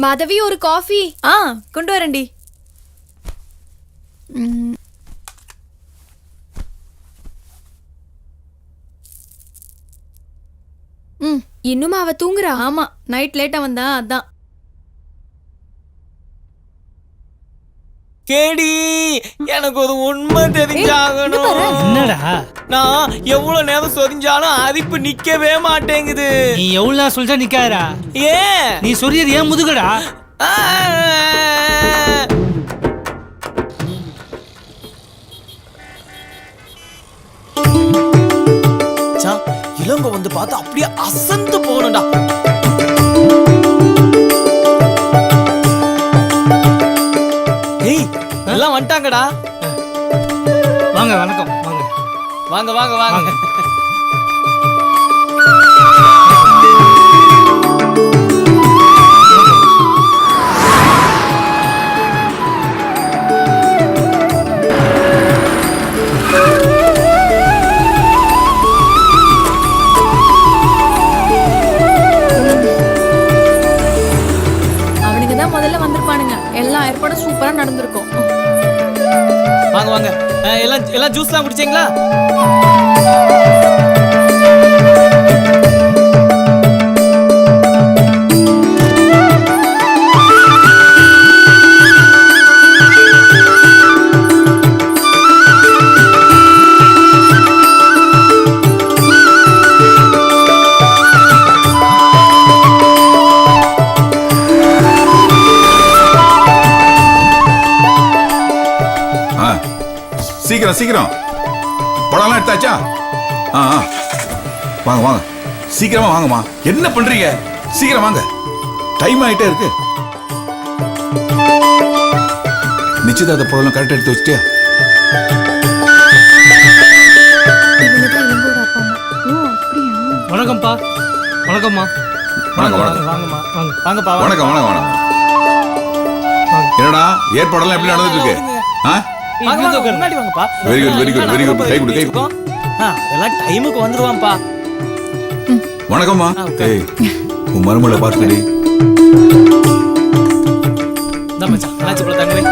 மாதவி ஒரு காஃபி. கொண்டு வரேன்டி. இன்னுமா அவ தூங்குறா? ஆமா, நைட் லேட்டா வந்தா அதான். கேடி, எனக்கு ஒரு உண்மை தெரிஞ்சாகணும். என்னடா? நான் எவ்வளவு நேரம் சொரிஞ்சாலும் அரிப்பு நிக்கவே மாட்டேங்குது. நீ எவ்வளவு நேரம் சொல்லிட்டா நிக்காதடா. ஏன்? நீ சொரியது ஏன் முதுகடா? இளங்கோ வந்து பார்த்து அப்படியே அசந்து போகணும்டா. ஏய் எல்லாம் வந்துட்டாங்கடா. வாங்க. வணக்கம். வாங்க. வாங்க. அவனுங்க தான் முதல்ல வந்திருப்பானுங்க. எல்லா ஏற்பாடும் சூப்பரா நடந்திருக்கும். வாங்க. எல்லாம் ஜூஸ்லாம் குடிச்சீங்களா? சீக்கிரம் படம்லாம் எடுத்தாச்சா? வாங்க சீக்கிரமா வாங்கம்மா. என்ன பண்றீங்க? சீக்கிரம் வாங்க, டைம் ஆயிட்டே இருக்கு. நிச்சயதார்த்த படம் கரெக்டா எடுத்து வச்சிட்டியா? வணக்கம்ப்பா. வணக்கம்மா. வாங்கப்பா. வணக்கம். என்னடா ஏற்பாடெல்லாம் எப்படி நடந்துட்டு இருக்கு? முன்னாடி வாங்கப்பா. Very good. கை கொடு. எல்லாம் டைமுக்கு வந்துருவான்ப்பா. வணக்கம்மா. ஏய் உன் மருமகளை பார்த்துடி. இந்த மச்சான் என்னாச்சு போல தங்கவே.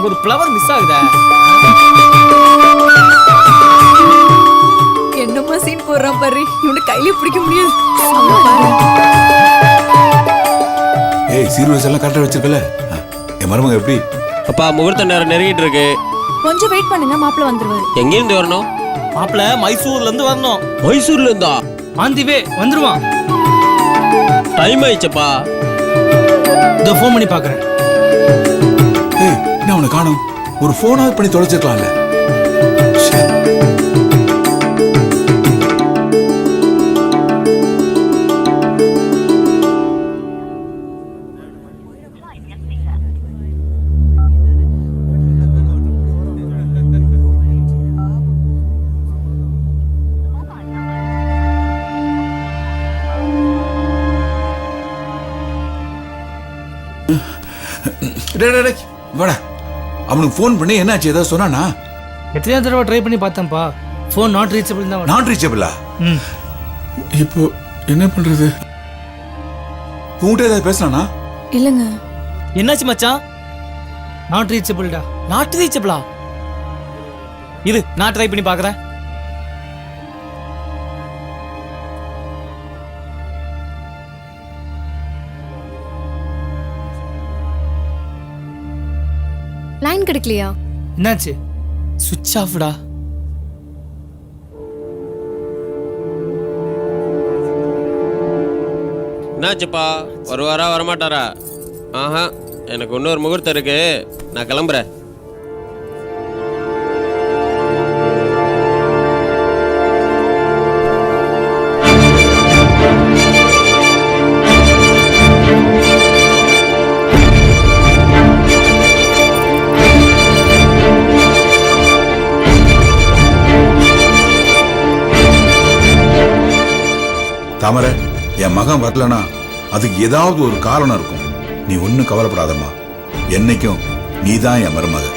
ஒரு ஃப்ளவர் மிஸ் ஆகுதா? பயங்கரமா சீன் போடுறான் பாரு. இவனை கையில பிடிக்க முடியாது. ஏய் சீர்வரிசை எல்லாம் கரெக்டா வச்சிருக்கல. என் மருமக எப்படி? அப்பா முகூர்த்த நேரம் நெருங்கிட்டு இருக்கு. கொஞ்சம் வெயிட் பண்ணுங்க, மாப்பிள்ள வந்துருவாரு. எங்க இருந்து வரணும்? மாப்பிள்ள மைசூர்ல இருந்து வரணும். மைசூர்ல இருந்தா? ஆந்திவே வந்துருவான். டைம் ஆயிடுச்சப்பா. இதோ ஃபோன் பண்ணி பாக்குறேன். ஏய் என்ன அவனை காணோம்? ஒரு போனாவது பண்ணி தொலைச்சிருக்கலாம்ல. வாடா, அவனுக்கு ஃபோன் பண்ணி என்னாச்சு ஏதாவது சொன்னானா? எத்தனை தடவை ட்ரை பண்ணி பார்த்தேன்ப்பா, ஃபோன் நாட் ரீச்சபிள் தான். நாட் ரீச்சபிளா? இப்போ என்ன பண்றது? உன்கிட்ட ஏதாவது பேசினானா? இல்லங்க. என்னாச்சு மச்சான்? நாட் ரீச்சபிள்டா. நாட் ரீச்சபிளா? இது நான் ட்ரை பண்ணி பார்க்கறேன். லைன் கிடைக்கலையா? என்னாச்சு? சுவிட்ச் ஆஃப்டா. என்னாச்சுப்பா, வருவாரா வரமாட்டாரா? ஆஹா, எனக்கு இன்னொரு முகூர்த்தம் இருக்கு, நான் கிளம்புறேன். தாமரை, என் மகன் வரலனா அதுக்கு ஏதாவது ஒரு காரணம் இருக்கும். நீ ஒன்னும் கவலைப்படாதம்மா. என்னைக்கும் நீதான் என் மருமக.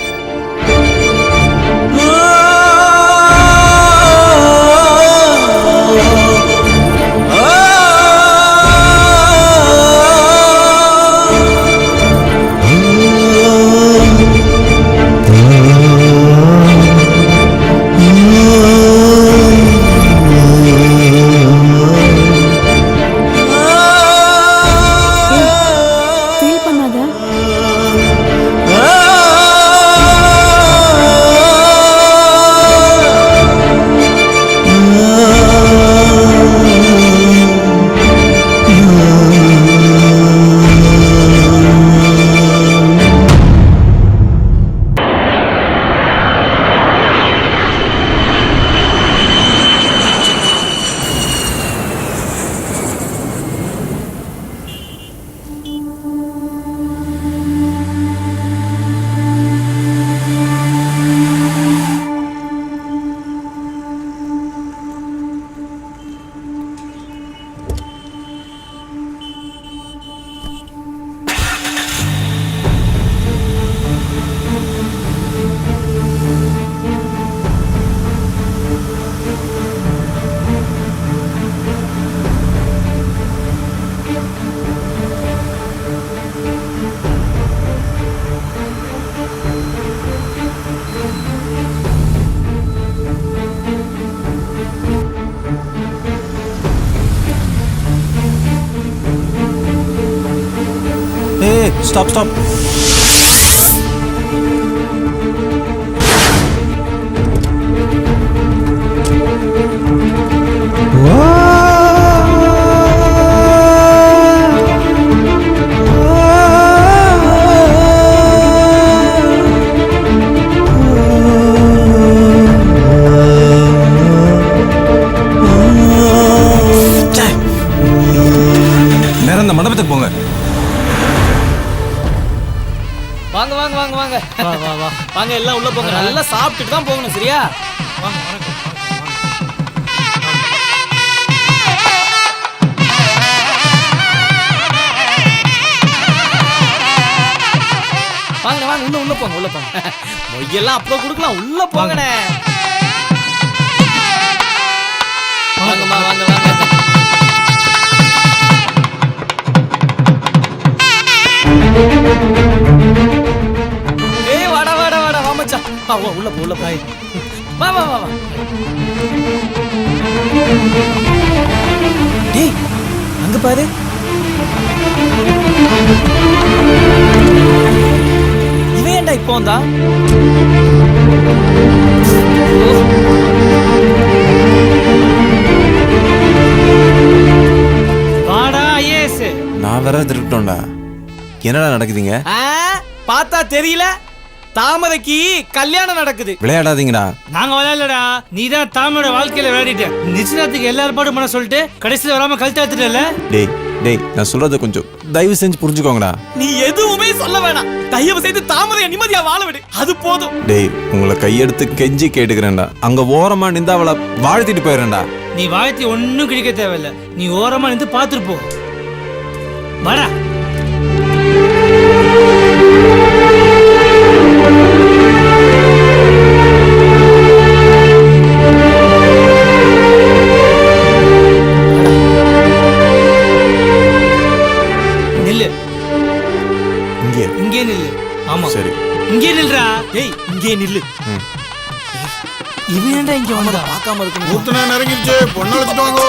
Stop, stop. நேரம் இந்த மண்டபத்துக்கு போங்க. வாங்க வாங்க வாங்க வாங்க வா வா வா வாங்க, எல்லாம் உள்ள போங்க. நல்லா சாப்பிட்டுட்டு தான் போகணும், சரியா? வாங்க வாங்க வாங்க, உள்ள போங்க, உள்ள போங்க. மொய்யெல்லாம் அப்புறம் கொடுக்கலாம், உள்ள போங்கண்ணே. வாங்கம்மா வாங்க வாங்க. ஏய் வாடா வாடா வாடா, வா மச்சான். வா உள்ள போ, உள்ள போய் வா வா வா வா. டேய் அங்க பாரு. இவன் ஏன்டா இப்போ வந்தா? வாடா ஐஏஎஸ். நான் வேற திருட்டோம்டா. என்னடா நடக்குதுங்க? பார்த்தா தெரியல, தாமரைக்கு கல்யாணம் நடக்குது. விளையாடாதீங்கடா. நாங்க விளையாடலடா, நீ தான் தாமரோட வாழ்க்கையில விளையாடிட்ட. நிச்சயத்துக்கு எல்லாரும் பாடும் பண்ண சொல்லிட்டு கடைசியில வராம கழுத்து எடுத்துட்டல. டேய் டேய், நான் சொல்றத கொஞ்சம் தயவு செஞ்சு புரிஞ்சுக்கோங்கடா. நீ எதுவுமே சொல்ல வேணாம். தயவு செய்து தாமரையை நிம்மதியா வாழ விடு, அது போதும். டேய், உங்களை கையெடுத்து கெஞ்சி கேட்டுக்கிறேன்டா. அங்க ஓரமா நின்று அவளை வாழ்த்திட்டு போயிடுறேன்டா. நீ வாழ்த்தி ஒன்னும் கிடைக்க தேவையில்ல. நீ ஓரமா நின்று பாத்துட்டு போ. வாடா. நில்லு. இங்கே நில்லு. ஆமா சரி, இங்கே நில்றா. டேய் இங்கே நில்லு. இவன் ஏன்டா இங்க வந்தா? பார்க்காம இருக்கணும். ஊத்துனா நெருங்கிருச்சு, பொண்ணு அழைச்சிட்டு வாங்க.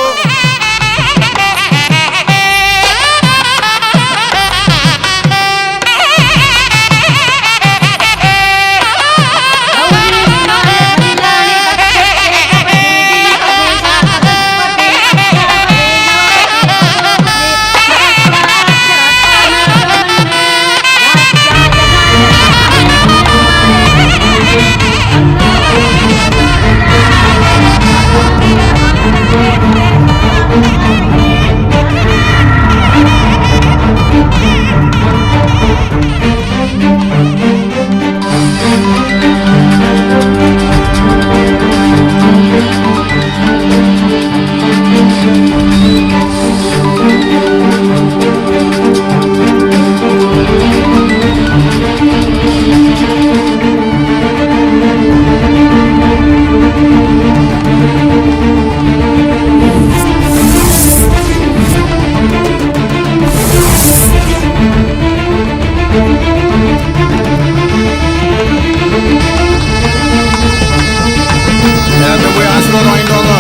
போய் ஆசீர்வாதம் வாங்கிட்டு வாங்க.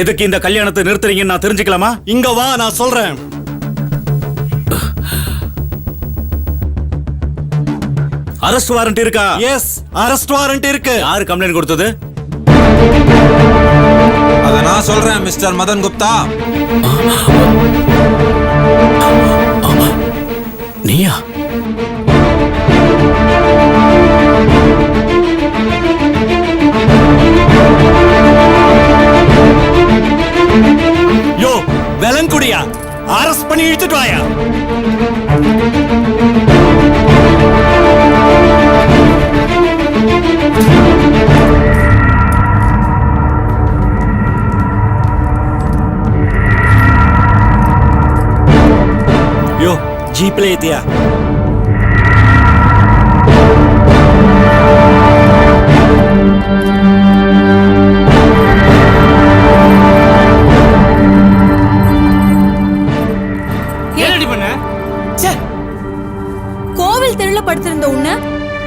எதுக்கு இந்த கல்யாணத்தை நிறுத்துறீங்கன்னு நான் தெரிஞ்சுக்கலாமா? இங்க வா, நான் சொல்றேன். அரெஸ்ட் வாரண்ட் இருக்கா? எஸ், அரெஸ்ட் வாரண்ட் இருக்கு. யாரு கம்ப்ளைண்ட் கொடுத்தது? அத நான் சொல்றேன் மிஸ்டர் மதன் குப்தா. நீயா? யோ வெலங்குடியா, அரெஸ்ட் பண்ணி இழுத்துட்டு வாயா. யோ ஜீப்ல ஏத்தியா? கோவில் தெருல படுத்திருந்த உன்ன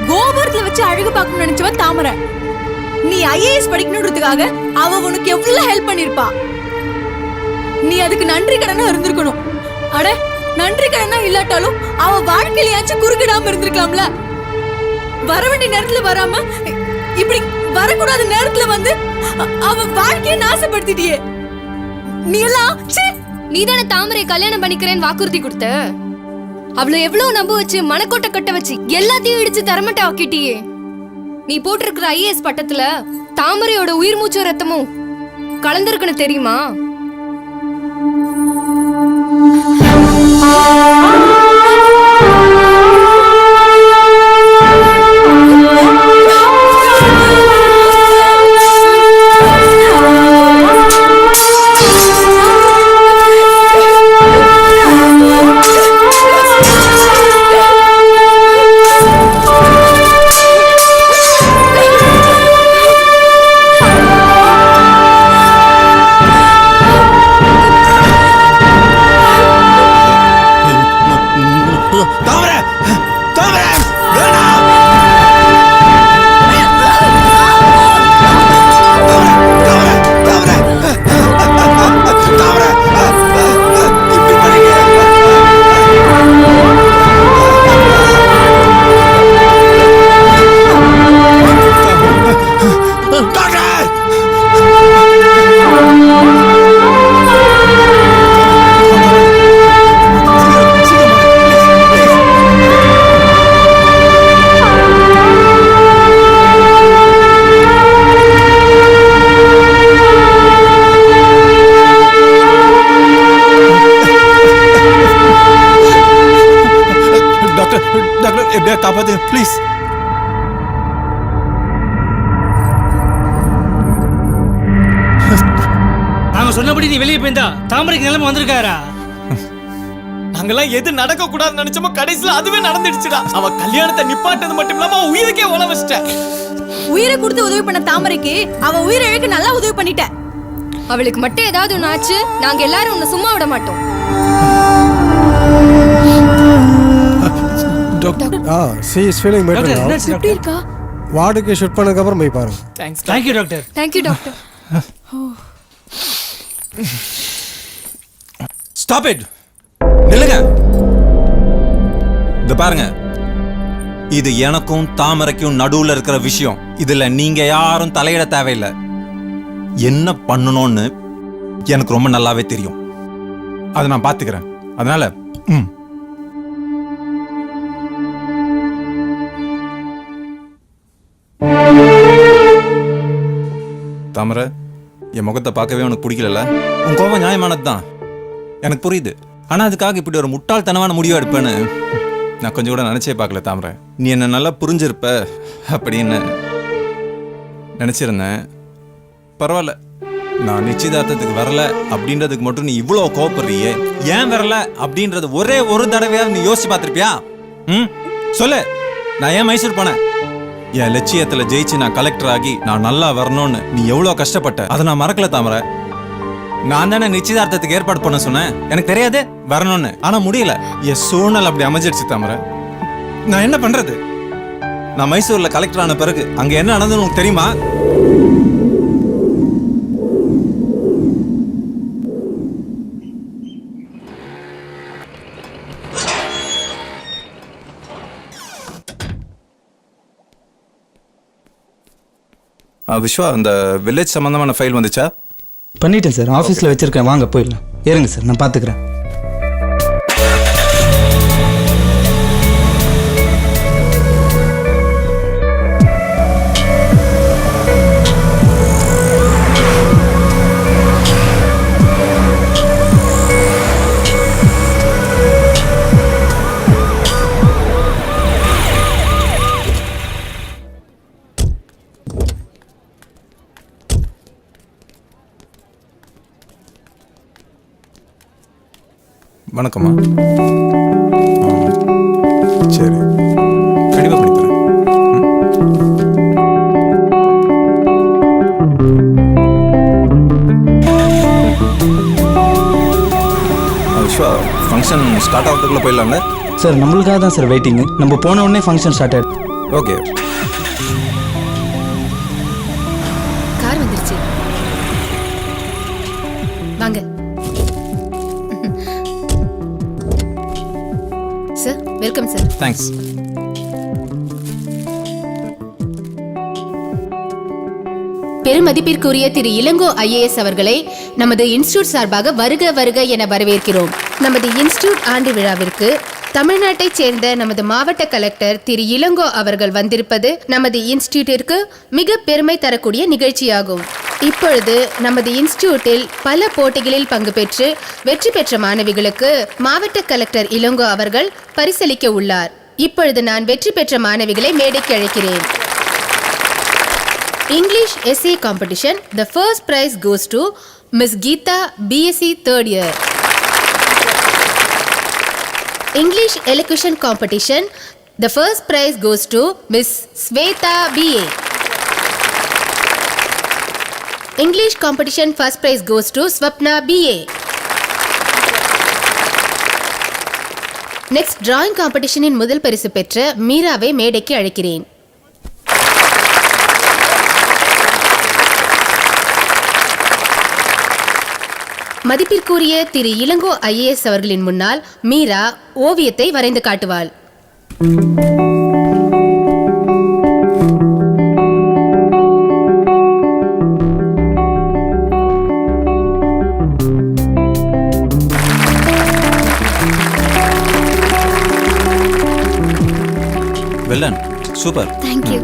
கோபுரத்துல வச்சு அழகு பார்க்கணும்னு நினைச்சவன் தாமரை. நீ ஐஏஎஸ் படிக்கணும்ன்றதுக்காக அவ உனக்கு எவ்வளவு ஹெல்ப் பண்ணிருப்பா. நீ அதுக்கு நன்றி கடனா இருந்திருக்கணும். அட, நன்றி கடனா இல்லாட்டாலும் அவ வாழ்க்கையிலயாச்சும் குறுக்கிடாம இருந்திருக்கலாம்ல. வர வேண்டிய நேரத்துல வராம இப்படி வரக்கூடாத நேரத்துல வந்து அவ வாழ்க்கையை நாசப்படுத்திட்டியே. நீ எல்லாம் நீதானே தாமரை கல்யாணம் பண்ணிக்கிறேன்னு வாக்குறுதி கொடுத்த. அவளை எவ்வளவு நம்ப வச்சு மனக்கோட்டை கட்ட வச்சு எல்லாத்தையும் இடிச்சு தரமட்ட ஆக்கிட்டியே. நீ போட்டிருக்கிற ஐஏஎஸ் பட்டத்துல தாமரையோட உயிர் மூச்சு ரத்தமும் கலந்திருக்குன்னு தெரியுமா? எப்படியா காப்பாத்து ப்ளீஸ். நாங்க சொன்னபடி நீ வெளியே போயிருந்தா தாமரைக்கு நிலைமை வந்திருக்காரா? நாங்கெல்லாம் எது நடக்க கூடாதுன்னு நினைச்சோமோ கடைசியில அதுவே நடந்துடுச்சுடா. அவ கல்யாணத்தை நிப்பாட்டது மட்டும் இல்லாம அவ உயிருக்கே உழ வச்சிட்ட. உயிரை கொடுத்து உதவி பண்ண தாமரைக்கு அவ உயிரை இழக்க நல்லா உதவி பண்ணிட்ட. அவளுக்கு மட்டும் ஏதாவது ஒன்று ஆச்சு, நாங்க எல்லாரும் உன்னை சும்மா விட மாட்டோம். she is feeling better doctor now. என்னாச்சு எப்படி டாக்டர்? இருக்கா? வார்டுக்கு ஷிஃப்ட் பண்ணதுக்கு அப்புறம் போய் பாருங்க. Thank you doctor. Thank you doctor. Stop it. நில்லுங்க. இது பாருங்க, இது எனக்கும் தாமரைக்கும் நடுவுல இருக்கிற விஷயம். இதுல நீங்க யாரும் தலையிட தேவையில்லை. என்ன பண்ணணும்னு எனக்கு ரொம்ப நல்லாவே தெரியும். அதை நான் பாத்துக்கிறேன். அதனால தாமரை, என் முகத்தை பார்க்கவே உனக்கு பிடிக்கல. உன் கோபம் நியாயமானது தான், எனக்கு புரியுது. ஆனா அதுக்காக இப்படி ஒரு முட்டாள்தனமான முடிவு எடுப்பேன்னு நான் கொஞ்சம் கூட நினைச்சே பார்க்கல தாமரை. நீ என்ன நல்லா புரிஞ்சிருப்ப அப்படின்னு நினைச்சிருந்தேன். பரவாயில்ல, நான் நிச்சயதார்த்தத்துக்கு வரல அப்படின்றதுக்கு மட்டும் நீ இவ்வளோ கோபப்படுறியே. ஏன் வரல அப்படின்றது ஒரே ஒரு தடவையாவது நீ யோசிச்சு பார்த்திருப்பியா? சொல்லு. நான் ஏன் மைசூர் போனேன்? என் லட்சியத்துல ஜெயிச்சு நான் கலெக்டர் ஆகி நான் நல்லா வரணும்னு நீ எவ்வளவு கஷ்டப்பட்ட, அதை நான் மறக்கல தாமரை. நான் தானே நிச்சயதார்த்தத்துக்கு ஏற்பாடு பண்ண சொன்னேன். எனக்கு தெரியாது வரணும்னு, ஆனா முடியல. என் சூழ்நிலை அப்படி அமைஞ்சிடுச்சு தாமரை. நான் என்ன பண்றது? நான் மைசூர்ல கலெக்டர் ஆன பிறகு அங்க என்ன நடந்ததுன்னு உனக்கு தெரியுமா? விஸ்வா, அந்த வில்லேஜ் சம்பந்தமான ஃபைல் வந்துச்சா? பண்ணிட்டேன் சார், ஆஃபீஸில் வச்சிருக்கேன். வாங்க போயிடலாம். ஏறுங்க சார், நான் பார்த்துக்கிறேன். வணக்கம்மா. சரி, கண்டிப்பாக பண்ணித்தரேன். விஸ்வா, ஃபங்க்ஷன் ஸ்டார்ட் ஆகிறதுக்குள்ளே போயிடலாம்ல? சார், நம்மளுக்காக தான் சார் வெயிட்டிங்கு. நம்ம போன உடனே ஃபங்க்ஷன் ஸ்டார்ட் ஆகிடும். ஓகே. கார் வந்துருச்சு, வாங்க. Sir, welcome sir. தேங்க்ஸ். பெருமதிப்பிற்குரிய திரு இளங்கோ ஐஏஎஸ் அவர்களை நமது இன்ஸ்டிடியூட் சார்பாக வருக வருக என வரவேற்கிறோம். நமது இன்ஸ்டிடியூட் ஆண்டு விழாவிற்கு தமிழ்நாட்டைச் சேர்ந்த நமது மாவட்ட கலெக்டர் திரு இளங்கோ அவர்கள் வந்திருப்பது நமது இன்ஸ்டிடியூட்டிற்கு மிக பெருமை தரக்கூடிய நிகழ்ச்சியாகும். இப்பொழுது நமது இன்ஸ்டிடியூட்டில் பல போட்டிகளில் பங்கு பெற்று வெற்றி பெற்ற மாணவிகளுக்கு மாவட்ட கலெக்டர் இளங்கோ அவர்கள் பரிசளிக்க உள்ளார். இப்பொழுது நான் வெற்றி பெற்ற மாணவிகளை மேடைக்கு அழைக்கிறேன். English essay competition, the first prize goes to Miss Geeta, BSc 3rd year. English elocution competition, the first prize goes to Miss Sweta, BA. English competition first prize goes to Swapna, BA. Next drawing competition in முதல் பரிசு பெற்ற மீராவை மேடைக்கு அழைக்கிறேன். மதிப்பிற்குரிய திரு Ilango IAS அவர்களின் முன்னால் மீரா ஓவியத்தை வரைந்து காட்டுவாள். Well done. Super. Thank you.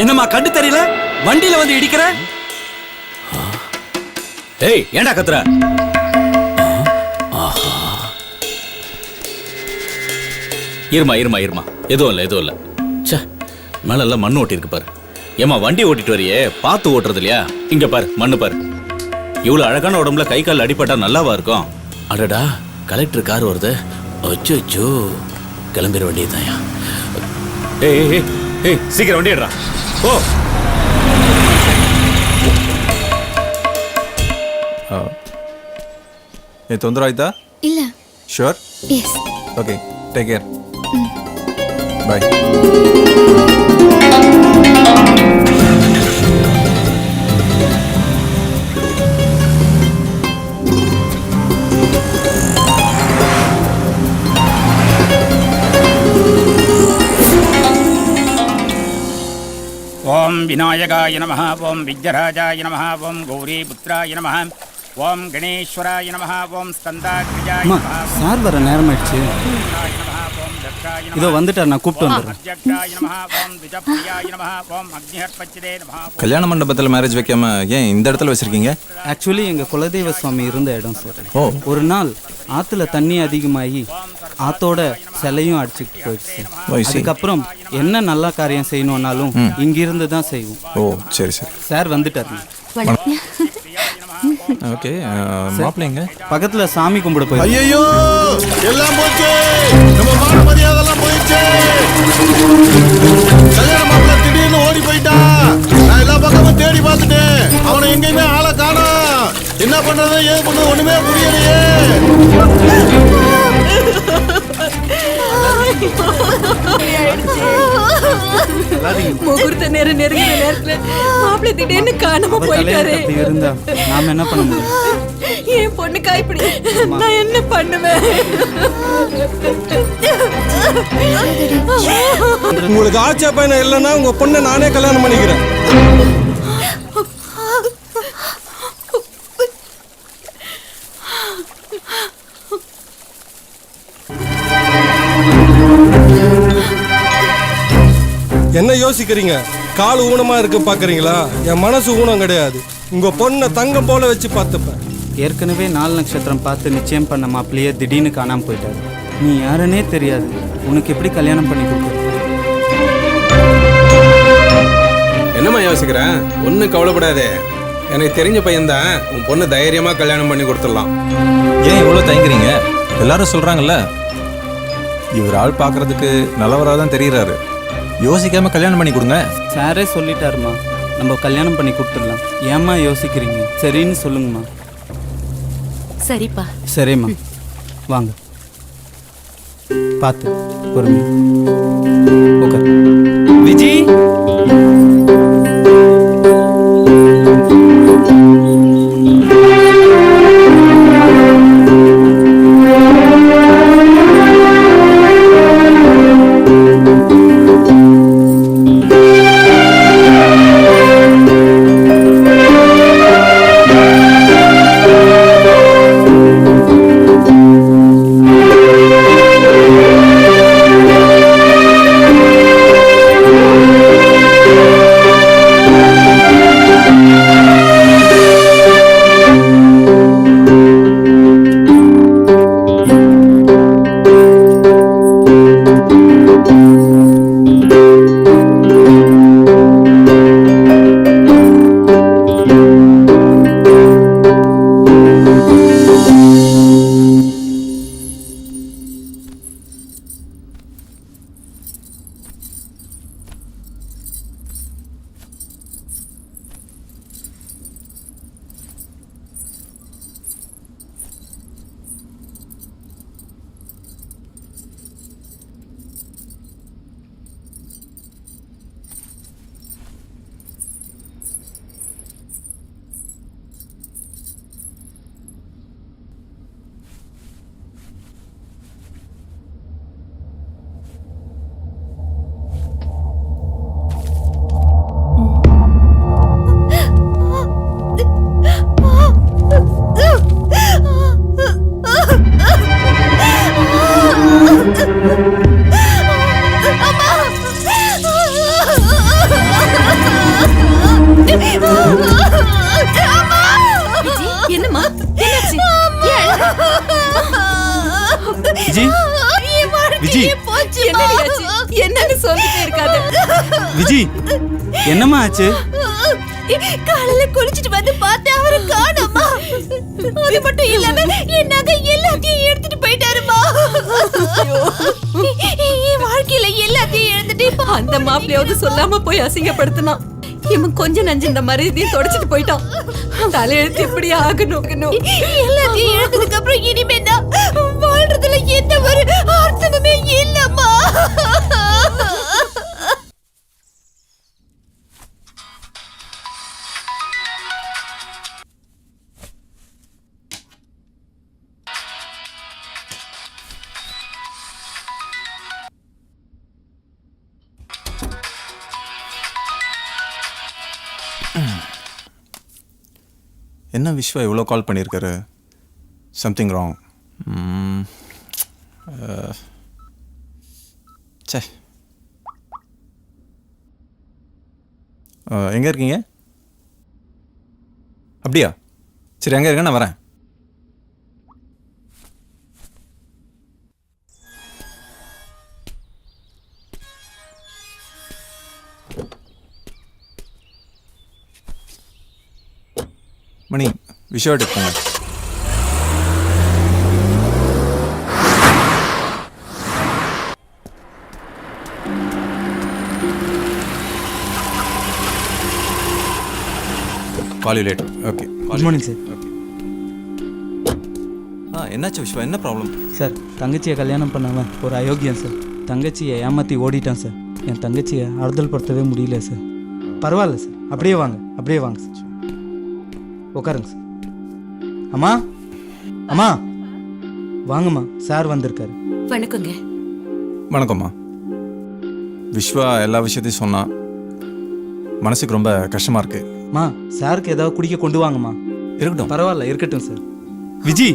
என்னம்மா கண்டு தெரியல? வண்டியில வந்து இடிக்கிற? ஏய் ஏண்டா கத்துற? இருமா இருமா இருமா, எதுவும் இல்ல. ச்சே, மேல எல்லாம் மண்ணு ஓட்டி இருக்கு பாரு. ஏமா வண்டி ஓட்டிட்டு வரியே, பார்த்து ஓட்டுறது இல்லையா? இங்க பாரு, மண்ணு பாரு. இவ்வளவு அழகான உடம்புல கை கால் அடிபட்டா நல்லாவா இருக்கும்? அடடா, கலெக்டர் கார் வருது. அச்சோ, கிளம்பிட வேண்டியதுதான்யா. ஏய் சீக்கிரம் வண்டி எடுறா. ஓ ஏ தொந்தரவு ஆயிட்டா? இல்ல. Sure? Yes. Okay, take care. Bye. ஓம் விநாயகாய நமः, ஓம் விக்னராஜாய நமः, ஓம் கௌரிபுத்ராய நமः, ஓம் கணேஸ்வராய நமः, ஓம் ஸ்கந்தாக்ரியாய நமः. சார் வர நேரம் ஆயிடுச்சு. இதோ வந்துட்டார், நான் கூப்பிட்டு வந்துடுறேன். கல்யாண மண்டபத்தில் மேரேஜ் வைக்காம ஏன் இந்த இடத்துல வச்சிருக்கீங்க? ஆக்சுவலி எங்க குலதெய்வ சுவாமி இருந்த இடம் சார். ஓ. ஒரு நாள் ஆத்துல தண்ணி அதிகமாகி ஆத்தோட சிலையும் அடிச்சுட்டு போயிடுச்சு. அதுக்கப்புறம் என்ன நல்ல காரியம் செய்யணும்னாலும் இங்கிருந்து தான் செய்வோம். ஓ சரி சரி. சார் வந்துட்டாரு. ஓகே, மாப்பிள்ளைங்க பக்கத்துல சாமி கும்பிட போய். ஐயோ, எல்லாம் போச்சு. நம்ம மான மரியாதைலாம் போயிடுச்சு. கல்யாண மாப்பிள்ளை திடீர்னு ஓடி போயிட்டா. நான் எல்லா பக்கமும் தேடி பார்த்துட்டேன், அவனை எங்கேயுமே ஆளை காணோம். என்ன பண்றது ஏது பண்ணது ஒண்ணுமே புரியலையே. முகூர்த்த நேரம் நெருங்கின நேரத்துல மாப்பிள்ளை திடீர்னு காணாம போயிட்டாரு. இருந்தா நாம என்ன பண்ண முடியும்? என் பொண்ணுக்கா இப்படி நான் என்ன பண்ணுவேன்? உங்களுக்கு ஆட்சா பையனை இல்லைன்னா உங்க பொண்ணை நானே கல்யாணம் பண்ணிக்கிறேன். என்ன யோசிக்கிறீங்க? கால் ஊனமா இருக்கு பாக்குறீங்களா? என் மனசு ஊனம் கிடையாது. உங்க பொண்ணை தங்கம் போல வச்சு பார்த்துப்பேன். ஏற்கனவே 4 நட்சத்திரம் பார்த்து நிச்சயம் பண்ண மாப்பிள்ளையே திடீர்னு காணாம போயிட்டாரு. நீ யாருன்னே தெரியாது, உனக்கு எப்படி கல்யாணம் பண்ணி கொடுக்குறது? என்னம்மா யோசிக்கிறேன்? ஒன்றும் கவலைப்படாதே, எனக்கு தெரிஞ்ச பையன்தான். உன் பொண்ணு தைரியமா கல்யாணம் பண்ணி கொடுத்துடலாம். ஏன் இவ்வளோ தயங்குறீங்க? எல்லாரும் சொல்றாங்கல்ல, இவர் ஆள் பார்க்கறதுக்கு நல்லவராக தான் தெரிகிறாரு. யோசிக்காம கல்யாணம் பண்ணி கொடுங்க. சாரே சொல்லிட்டாருமா. நம்ம கல்யாணம் பண்ணி கொடுத்துடலாம். ஏம்மா யோசிக்கிறீங்க? சரின்னு சொல்லுங்கம்மா. சரிப்பா. சரிம்மா, வாங்க. பார்த்து பொறுமை. ஓகே விஜி. என்னம்மா? என்னாச்சு? விஜி, விஜி, என்னடி ஆச்சு? என்னன்னு சொல்லிட்டே இருக்காத. விஜி, என்னம்மா ஆச்சு? காலையில குளிச்சிட்டு வந்து பார்த்தேன், அவரை காணோம்மா. அது மட்டும் இல்லாம என் நகை எல்லாத்தையும் எடுத்துட்டு போயிட்டாருமா. என் வாழ்க்கையில எல்லாத்தையும் இழந்துட்டு இப்ப அந்த மாப்பிள்ளையாவது சொல்லாம போய் அசிங்கப்படுத்தினான். இவன் கொஞ்சம் நஞ்சு இந்த மரியாதையும் தொடச்சிட்டு போயிட்டான். தலையெழுத்து இப்படி ஆகணும். எல்லாத்தையும் இழந்ததுக்கு அப்புறம் இனிமே நான் வாழ்றதுல எந்த ஒரு அர்த்தமுமே இல்லம்மா. என்ன விஸ்வா இவ்வளோ கால் பண்ணியிருக்காரு? Something wrong. சே, எங்கே இருக்கீங்க? அப்படியா? சரி, எங்கே இருக்க, நான் வரேன். மணி, விஷயம் எடுத்துக்கோங்க. Call you later. Okay, good morning sir. Okay. என்னாச்சு விஸ்வா, என்ன ப்ராப்ளம்? சார், தங்கச்சியை கல்யாணம் பண்ணாமல் ஒரு அயோக்கியம் சார். தங்கச்சியை ஏமாற்றி ஓடிட்டான் சார். என் தங்கச்சியை ஆறுதல் படுத்தவே முடியல சார். பரவாயில்ல சார், அப்படியே வாங்க, அப்படியே வாங்க சார். உட்காருங்க சார். அம்மா, அம்மா வாங்கம்மா, சார் வந்திருக்காரு. வணக்கங்க. வணக்கம்மா. விஸ்வா எல்லா விஷயத்தையும் சொன்னா, மனசுக்கு ரொம்ப கஷ்டமா இருக்கு. அம்மா, சாருக்கு ஏதாவது குடிக்க கொண்டு வாங்கம்மா. இருக்கட்டும். பரவாயில்ல, இருக்கட்டும் சார். விஜி,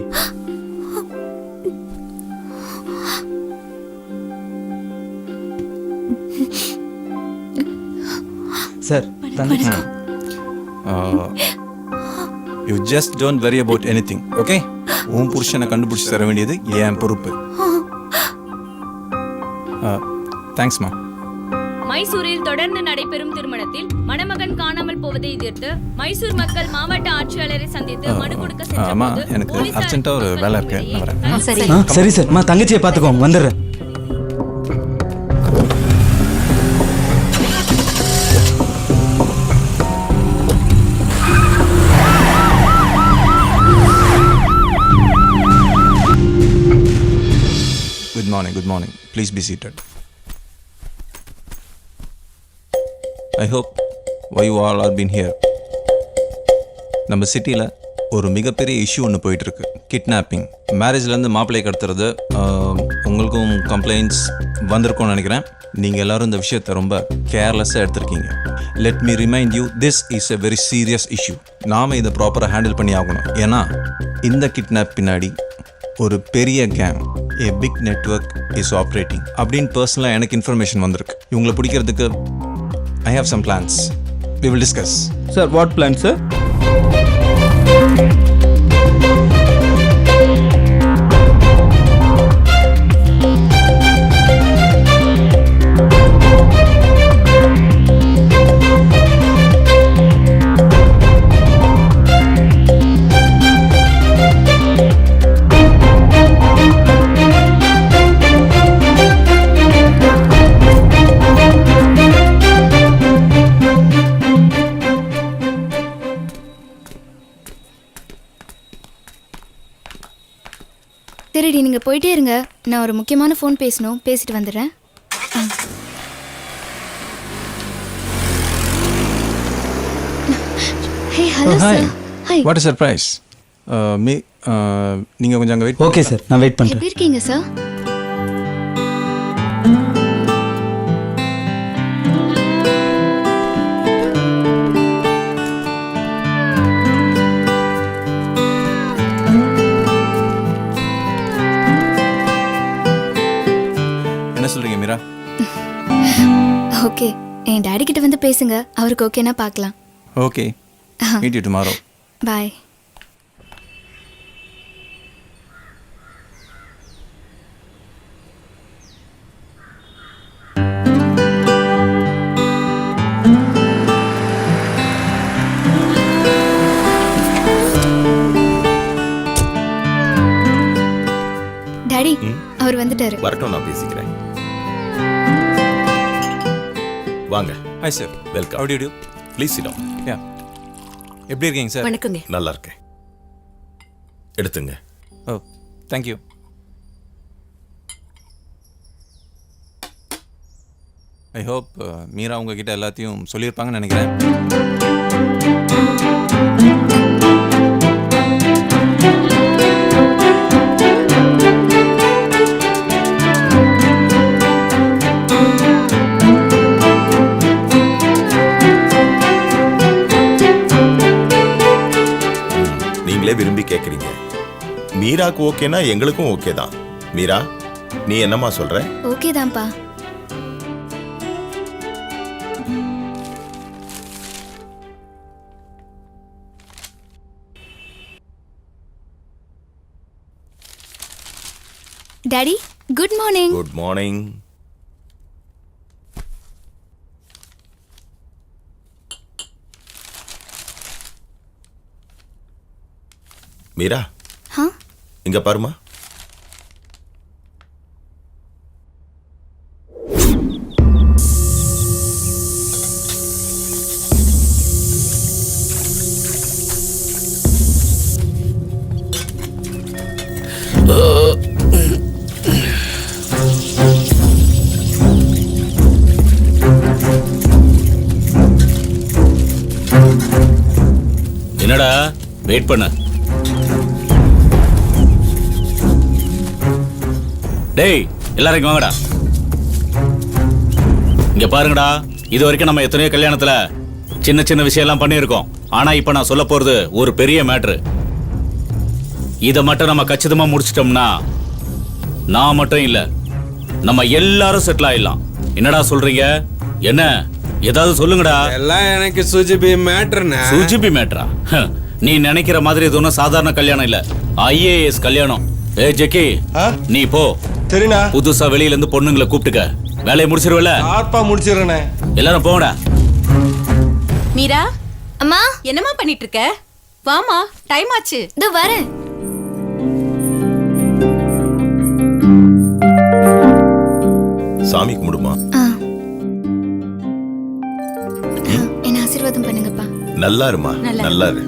சார் தங்கச்சி. You just don't worry about anything, okay? உன் புருஷனை கண்டுபிடிச்சி தர வேண்டியது என் பொறுப்பு. தேங்க்ஸ்மா. மைசூரில் தொடர்ந்து நடைபெறும் திருமணத்தில் மணமகன் காணாமல் போவதை எதிர்த்து மைசூர் மக்கள் மாவட்ட ஆட்சியாளரை சந்தித்து மனு கொடுக்க சென்றபோது எனக்கு அர்ஜென்ட்டா ஒரு வேலை இருக்கு, நான் வரேன். சரி சார். அம்மா, தங்கச்சியை பார்த்துக்கோங்க, வந்துடுறேன். Morning good morning please be seated. I hope why you all are been here. நம்ம சிட்டியில் ஒரு மிகப்பெரிய இஷ்யூ ஒன்று போயிட்டுருக்கு, கிட்னாப்பிங். மேரேஜ்லேருந்து மாப்பிள்ளை கடத்துறது. உங்களுக்கும் கம்ப்ளைண்ட்ஸ் வந்திருக்கும்னு நினைக்கிறேன். நீங்கள் எல்லோரும் இந்த விஷயத்தை ரொம்ப கேர்லெஸ்ஸாக எடுத்திருக்கீங்க. Let me remind you, this is a very serious issue. நாம் இதை ப்ராப்பராக ஹேண்டில் பண்ணி ஆகணும். ஏன்னா இந்த கிட்னாப் பின்னாடி ஒரு பெரிய gang, a big network is operating அப்படின்னு பர்சனலாக எனக்கு இன்ஃபர்மேஷன் வந்திருக்கு. இவங்களை பிடிக்கிறதுக்கு I have some plans. We will discuss. Sir what plan sir? சரிடி, நீங்கள் போயிட்டே இருங்க. நான் ஒரு முக்கியமான ஃபோன் பேசணும், பேசிட்டு வந்துடுறேன். Hey hello sir. Hi. What is surprise? நீங்கள் கொஞ்சம் அங்கே வெயிட். ஓகே சார், நான் வெயிட் பண்ணுறேன். எப்படி இருக்கீங்க சார்? என்ன சொல்கிறீங்க மீரா? ஓகே, என் டாடி கிட்ட வந்து பேசுங்க. அவருக்கு ஓகேனா பார்க்கலாம். Okay, meet you tomorrow. Bye. Daddy, அவர் வந்துட்டாரு. வரட்டும், நான் பேசிக்கிறேன். வாங்க. Hi sir. Welcome. How do you? Please sit down. Yeah. எப்படி இருக்கீங்க சார்? வணக்கங்க. நல்லா இருக்கேன். எடுத்துங்க. Oh, thank you. I hope Meera உங்ககிட்ட எல்லாத்தையும் சொல்லியிருப்பாங்கன்னு நினைக்கிறேன். விரும்பி கேக்குறீங்க. மீராக்கு ஓகேனா எங்களுக்கும் ஓகே தான். மீரா, நீ என்னம்மா சொல்ற? ஓகே தான்ப்பா. Daddy, good morning. Good morning. Meera, இங்க பாருமா. என்னடா வெயிட் பண்ண? டேய், எல்லாரும் இங்க வாங்கடா. இங்க பாருங்கடா, இது வரைக்கும் நம்ம எத்தனையோ கல்யாணத்துல சின்ன சின்ன விஷயம் எல்லாம் பண்ணியிருக்கோம். ஆனா இப்ப நான் சொல்ல போறது ஒரு பெரிய மேட்ரு. இத மட்டும் நம்ம கச்சிதமா முடிச்சிட்டோம்னா நான் மட்டும் இல்ல, நம்ம எல்லாரும் செட்டில் ஆயிடலாம். என்னடா சொல்றீங்க? என்ன ஏதாவது சொல்லுங்கடா. எல்லாம் எனக்கு சுஜிபி மேட்டர்னா. சுஜிபி மேட்டரா? நீ நினைக்கிற மாதிரி இது ஒன்றும் சாதாரண கல்யாணம் இல்ல, IAS கல்யாணம். ஏ ஜெக்கி, நீ போ. சரிண்ணா. புதுசா வெளியில இருந்து பொண்ணுங்களை கூப்பிட்டுக்க. வேலையை முடிச்சிருவல? ஆர்ப்பா முடிச்சிடுறேனே. எல்லாரும் போங்கடா. மீரா, அம்மா என்னம்மா பண்ணிட்டு இருக்க? வாமா, டைம் ஆச்சு. இதோ வரேன். சாமி கும்பிடுமா. என்ன ஆசீர்வாதம் பண்ணுங்கப்பா. நல்லா இருமா, நல்லா இரு.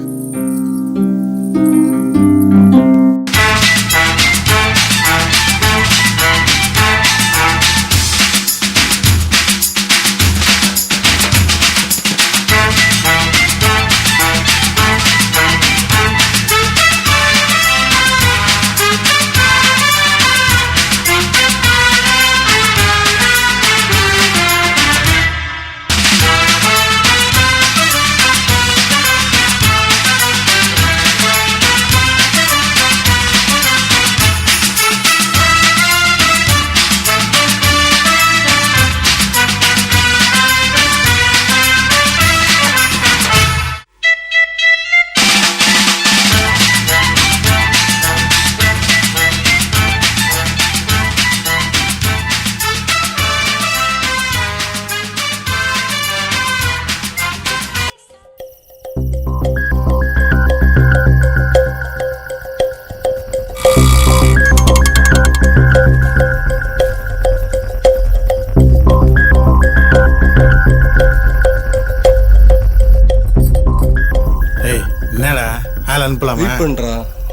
அனுப்பலாமா? வெயிட் பண்றா,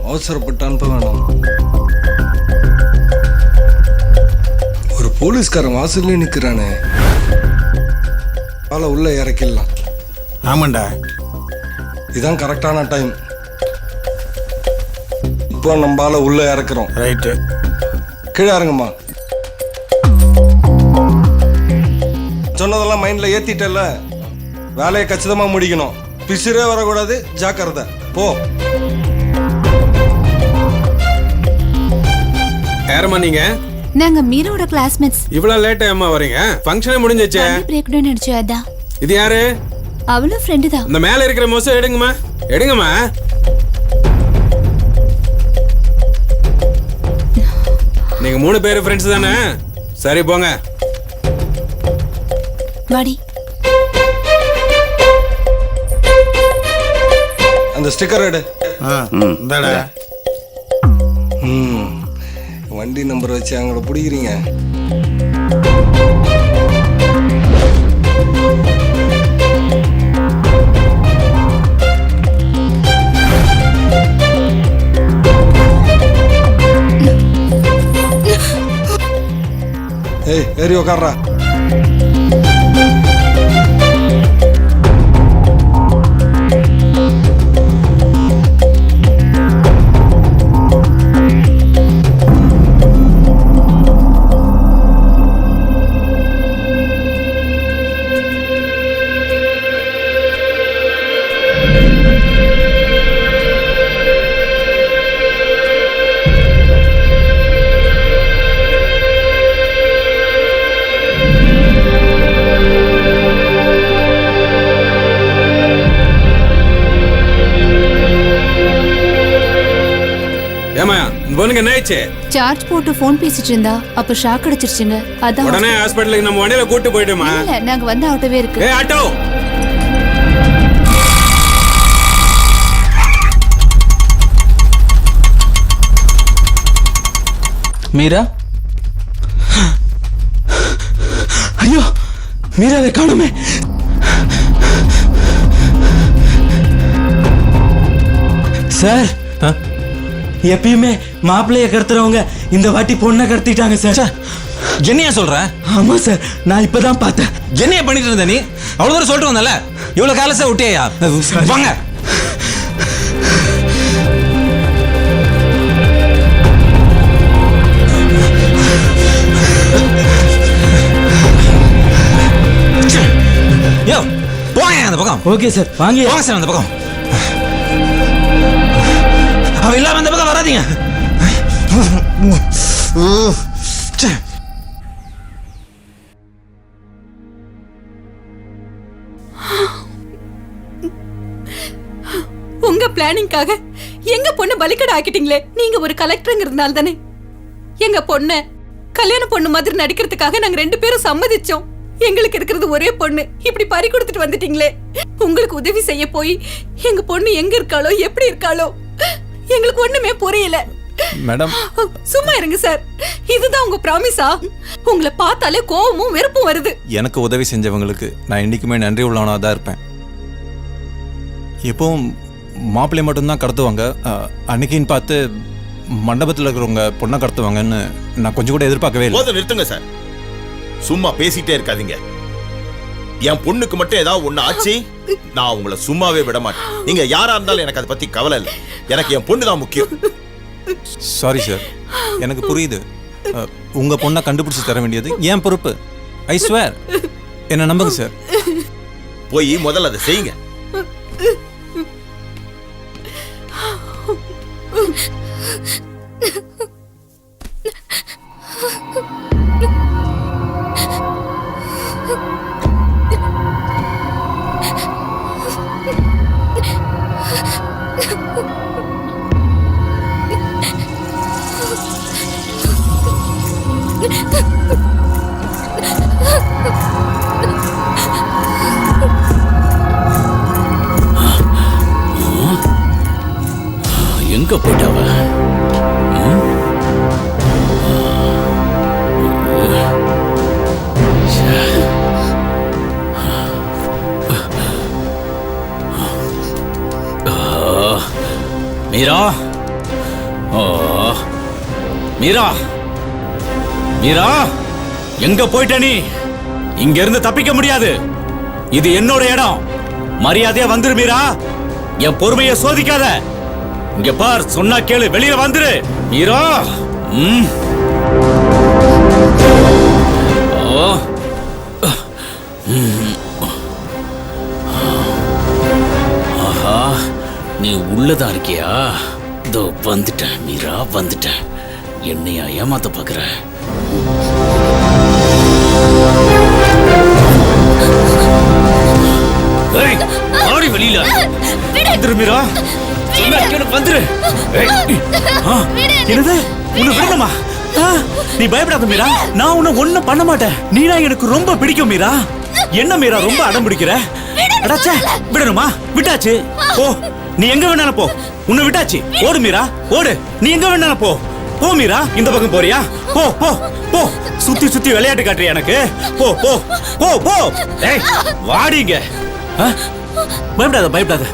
அவசரப்பட்டு அனுப்ப வேணாம். ஒரு போலீஸ்காரன் வாசல்ல நிக்கிறானே, ஆளை உள்ள இறக்கிடலாம். ஆமாண்டா, இதான் கரெக்டான டைம். இப்போ நம்ம ஆளை உள்ள இறக்குறோம். ரைட்டு, கீழே இறங்குமா. சொன்னதெல்லாம் மைண்ட்ல ஏத்திட்டல, வேலையை கச்சிதமா முடிக்கணும். பிசிறே வரக்கூடாது, ஜாக்கிரதை. போ. யாரம்மா நீங்க? நாங்க மீரோட கிளாஸ்மேட்ஸ். இவ்வளவு லேட்டா ஏம்மா வரீங்க? ஃபங்க்ஷனே முடிஞ்சிச்சே. பிரேக் டவுன் அடிச்சு அதான். இது யாரு? அவளும் ஃப்ரெண்டு தான். இந்த மேல இருக்கிற மோசம் எடுங்கம்மா, எடுங்கம்மா. நீங்க 3 பேரு ஃப்ரெண்ட்ஸ் தானே? சரி போங்க. வாடி. அந்த ஸ்டிக்கர் எடு. இந்தாடா. வண்டி நம்பர் வச்சு அவங்கள பிடிக்கிறீங்க. ஏய், ஏறி உக்கார்றா. பொண்ணுக்கு என்ன ஆயிடுச்சு? சார்ஜ் போட்டு போன் பேசிட்டு இருந்தா, அப்ப ஷாக் அடிச்சிருச்சுங்க. அதான் உடனே ஹாஸ்பிடலுக்கு நம்ம வண்டியில கூட்டி போயிடுமா? இல்ல, நாங்க வந்து ஆட்டோவே இருக்கு. ஏய் ஆட்டோ. மீரா, ஐயோ மீராவை காணுமே. சார், எப்பயுமே மாப்பிள்ளைய கடத்துறவங்க இந்த வாட்டி பொண்ணை கடத்திட்டாங்க சார். என்னையா சொல்ற? ஆமா சார், நான் இப்பதான் பார்த்தேன். என்னையா பண்ணிட்டு இருந்த நீ? அவ்வளவு தூரம் சொல்லிட்டு வந்தல, இவ்வளவு காலசா விட்டியா? வாங்க. யோ போங்க அந்த பக்கம். ஓகே சார், வாங்க. போங்க சார் அந்த பக்கம். அவ இல்லாம அந்த பக்கம் வராதீங்க. உங்க பிளானிங்காக எங்க பொண்ணு பலிக்கடை ஆக்கிட்டீங்களே. நீங்க ஒரு கலெக்டருங்கிறதுனால தானே எங்க பொண்ண கல்யாண பொண்ணு மாதிரி நடிக்கிறதுக்காக நாங்க 2 பேரும் சம்மதிச்சோம். எங்களுக்கு இருக்கிறது ஒரே பொண்ணு, இப்படி பறி கொடுத்துட்டு வந்துட்டீங்களே. உங்களுக்கு உதவி செய்ய போய் எங்க பொண்ணு எங்க இருக்காளோ, எப்படி இருக்காளோ எங்களுக்கு ஒண்ணுமே புரியல. மேடம் சும்மா இருங்க சார். இதுதான் உங்க ப்ராமிஸா? உங்களை பார்த்தாலே கோவமும் வெறுப்பும் வருது. எனக்கு உதவி செஞ்சவங்களுக்கு நான் என்னைக்குமே நன்றி உள்ளவனா தான் இருப்பேன். எப்பவும் மாப்பிள்ளை மட்டும்தான் கடத்துவாங்க, அன்னைக்குன்னு பார்த்து மண்டபத்தில் இருக்கிறவங்க பொண்ணை கடத்துவாங்கன்னு நான் கொஞ்சம் கூட எதிர்பார்க்கவே இல்லை. போதும், நிறுத்துங்க சார். சும்மா பேசிட்டே இருக்காதீங்க. என் பொண்ணுக்கு மட்டும் ஏதாவது ஒண்ணு ஆச்சு, நான் உங்களை சும்மாவே விட மாட்டேன். நீங்க யாரா இருந்தாலும் எனக்கு அதை பத்தி கவலை இல்லை. எனக்கு என் பொண்ணு தான் முக்கியம். சாரி சார், எனக்கு புரியுது. உங்க பொண்ணை கண்டுபிடிச்சு தர வேண்டியது என் பொறுப்பு. ஐ ஸ்வேர், என்ன நம்புங்க சார். போய் முதல்ல அதை செய்யுங்க. எங்க போயிட்டாவ? மீரா ஓ மீரா மீரா எங்க போயிட்ட நீ? இங்க இருந்து தப்பிக்க முடியாது. இது என்னோட இடம். மரியாதையா வந்துரு மீரா. என் பொறுமையை சோதிக்காத. இங்க பார், சொன்னா கேளு, வெளியில வந்துரு மீரா. ஆஹா, நீ உள்ளதா இருக்கியா? இதோ வந்துட்டேன் மீரா, வந்துட்டேன். என்னையா ஏமாத்த பாக்குற? ஆடி வெளியில வந்துரு மீரா. வந்துரு. என்னது? உன்னை விடணுமா? நீ பயப்படாத மீரா. நான் உன்னை ஒண்ணும் பண்ண மாட்டேன். நீனா எனக்கு ரொம்ப பிடிக்கும் மீரா. என்ன மீரா ரொம்ப அடம் பிடிக்கிற? அடாச்சே, விடணுமா? விட்டாச்சு. போ, நீ எங்க வேணாலும் போ. உன்னை விட்டாச்சு. ஓடு மீரா, ஓடு. நீ எங்க வேணாலும் போ. போ மீரா. இந்த பக்கம் போறியா? போ போ போ. சுத்தி சுத்தி விளையாட்டு காட்டுறியா எனக்கு? போ போ போ போ. ஏய், வாடிங்க. பயப்படாத பயப்படாத.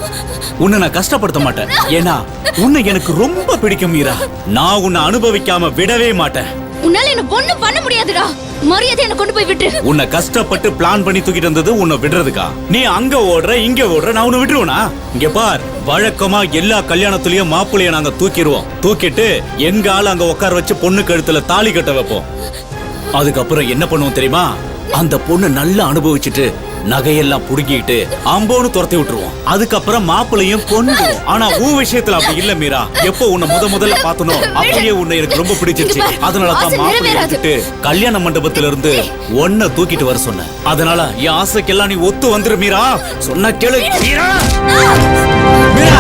உன்னை நான் கஷ்டப்படுத்த மாட்டேன். ஏன்னா உன்னை எனக்கு ரொம்ப பிடிக்கும் மீரா. நான் உன்னை அனுபவிக்காம விடவே மாட்டேன். உன்னால என்ன ஒண்ணும் பண்ண முடியாதுடா. மரியாதை என்ன கொண்டு போய் விட்டு. உன்னை கஷ்டப்பட்டு பிளான் பண்ணி தூக்கிட்டு வந்தது உன்னை விடுறதுக்கா? நீ அங்க ஓடுற இங்க ஓடுற, நான் உன்னை விட்டுருவேனா? இங்க பார், வழக்கமா எல்லா கல்யாணத்துலயும் மாப்பிள்ளைய நாங்க தூக்கிடுவோம். தூக்கிட்டு எங்க ஆள் அங்க உட்கார வச்சு பொண்ணு கழுத்துல தாலி கட்ட வைப்போம். அதுக்கப்புறம் என்ன பண்ணுவோம் தெரியுமா? அந்த பொண்ணு நல்லா அனுபவிச்சுட்டு நகையெல்லாம் புடுங்கிட்டு அம்போன்னு துரத்தி விட்டுருவோம். அதுக்கப்புறம் மாப்பிளையும் கொண்டுவோம். ஆனா உன் விஷயத்துல அப்படி இல்ல மீரா. எப்போ உன்னை முதல்ல பார்த்தனோ அப்படியே உன்னை எனக்கு ரொம்ப பிடிச்சிருச்சு. அதனாலதான் மாப்பிளைய விட்டுட்டு கல்யாண மண்டபத்துல இருந்து ஒன்ன தூக்கிட்டு வர சொன்னேன். அதனால என் ஆசைக்கெல்லாம் நீ ஒத்து வந்துரு மீரா. சொன்ன கேளு மீரா. மீரா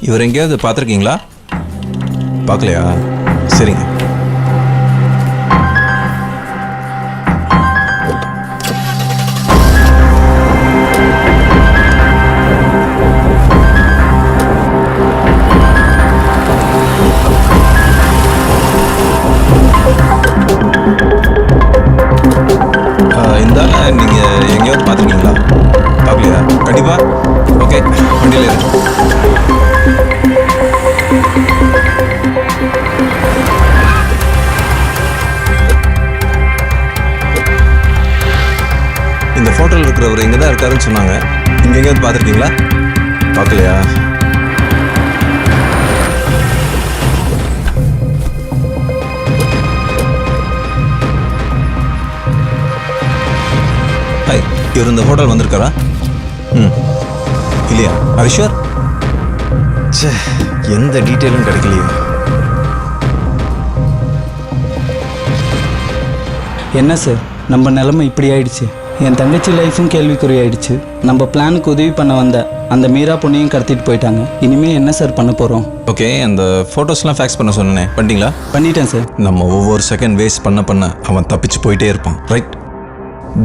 இவர் எங்கேயாவது பார்த்துருக்கீங்களா? பார்க்கலையா? சரிங்க. இருந்தாலும் நீங்கள் எங்கேயாவது பார்த்துருக்கீங்களா? பார்க்கலையா? கண்டிப்பாக. ஓகே, வண்டியில் இருக்கு. இந்த ஃபோட்டோவில் இருக்கிறவர் இங்கே தான் இருக்காருன்னு சொன்னாங்க. இங்கே எங்கேயாவது பார்த்துருக்கீங்களா? பார்க்கலையா? ஹாய், இவர் இந்த ஹோட்டல் வந்திருக்காரா? இல்லையா? Are you sure? சே, எந்த டீட்டெயிலும் கிடைக்கலையே. என்ன சார், நம்ம நிலைமை இப்படி ஆயிடுச்சு. என் தங்கச்சி லைஃபும் கேள்விக்குறி ஆயிடுச்சு. நம்ம பிளானுக்கு உதவி பண்ண வந்த அந்த மீரா பொண்ணையும் கடத்திட்டு போயிட்டாங்க. இனிமே என்ன சார் பண்ண போகிறோம்? ஓகே, அந்த ஃபோட்டோஸ்லாம் ஃபேக்ஸ் பண்ண சொன்னேன், பண்ணிட்டீங்களா? பண்ணிட்டேன் சார். நம்ம ஒவ்வொரு செகண்ட் வேஸ்ட் பண்ண அவன் தப்பிச்சு போயிட்டே இருப்பான். Right?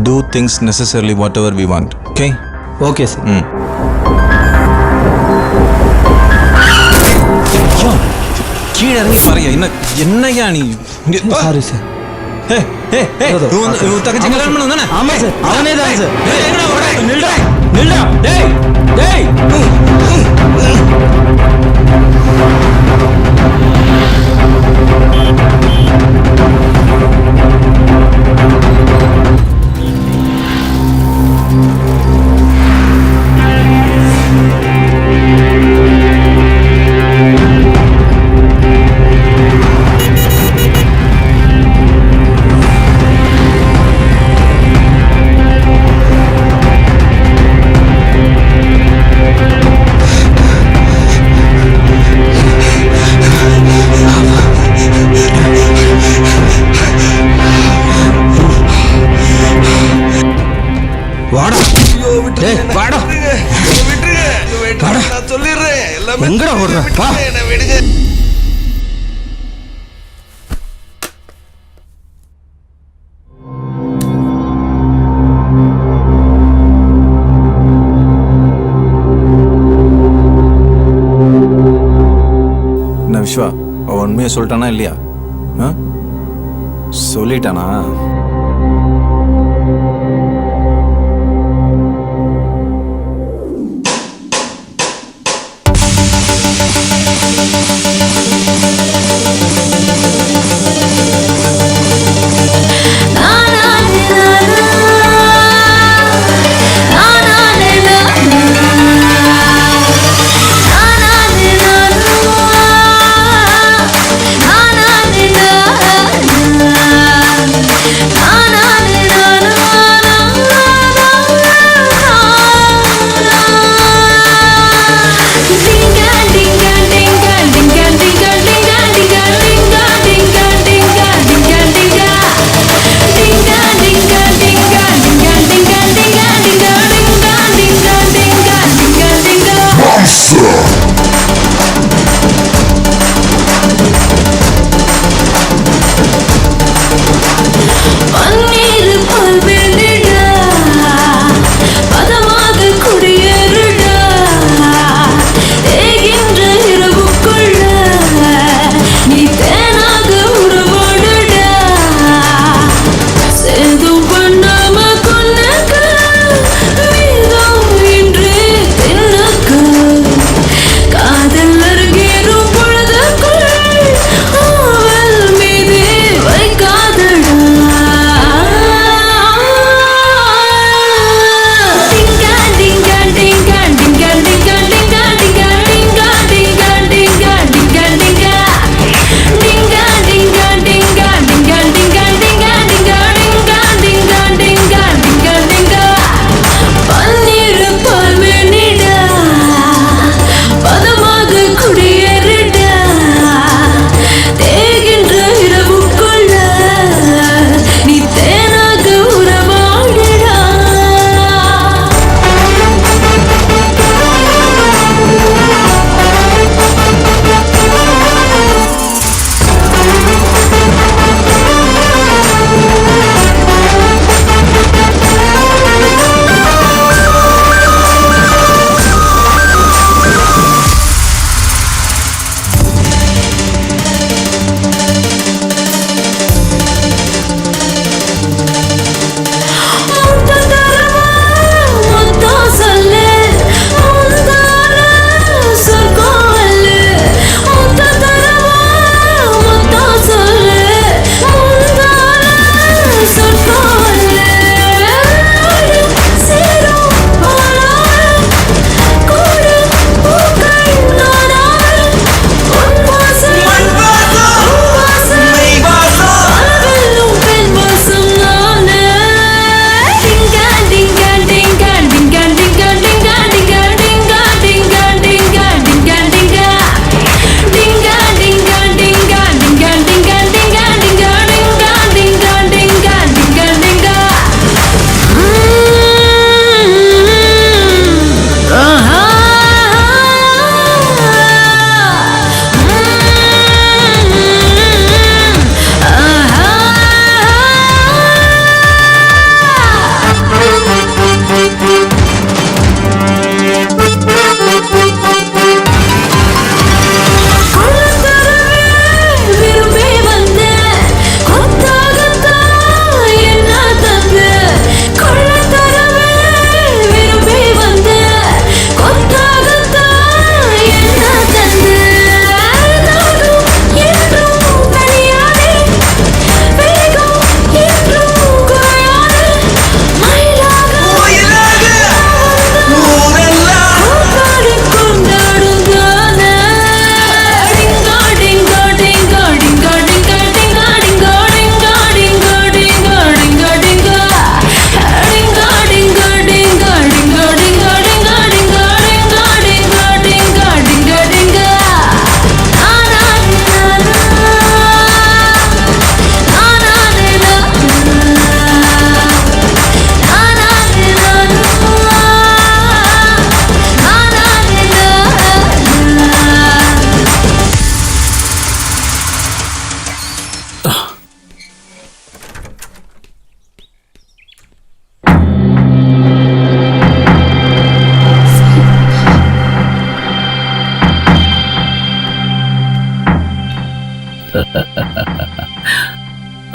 Do things necessarily whatever we want. Okay? Okay sir. கீழே இறங்கி பாருங்க. என்னையா நீ? Sorry sir. தங்கச்சி கல்யாணம் பண்ண வந்தானே? ஆமா சார், அவனே தான் சார். நில்டா நில்டா. டேய் டேய். எங்கடா ஓடுற வா என்ன விடுங்க. என்ன விஸ்வா அவன் உண்மையை சொல்லிட்டானா இல்லையா? சொல்லிட்டானா?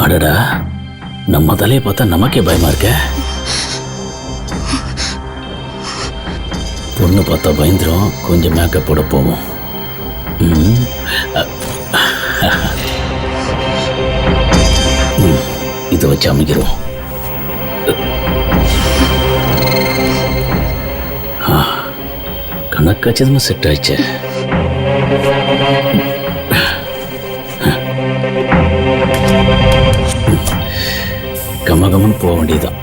அடடா, நம்ம தலையை பார்த்தா நமக்கே பயமா இருக்க. பொண்ணு பார்த்தா பயந்துரும். கொஞ்சம் மேக்கப் போட போவோம். இதை வச்சு அமைக்கிறோம். கணக்காச்சதுமா செட் ஆயிடுச்சு. கமகமன்னு போக வேண்டியதுதான்.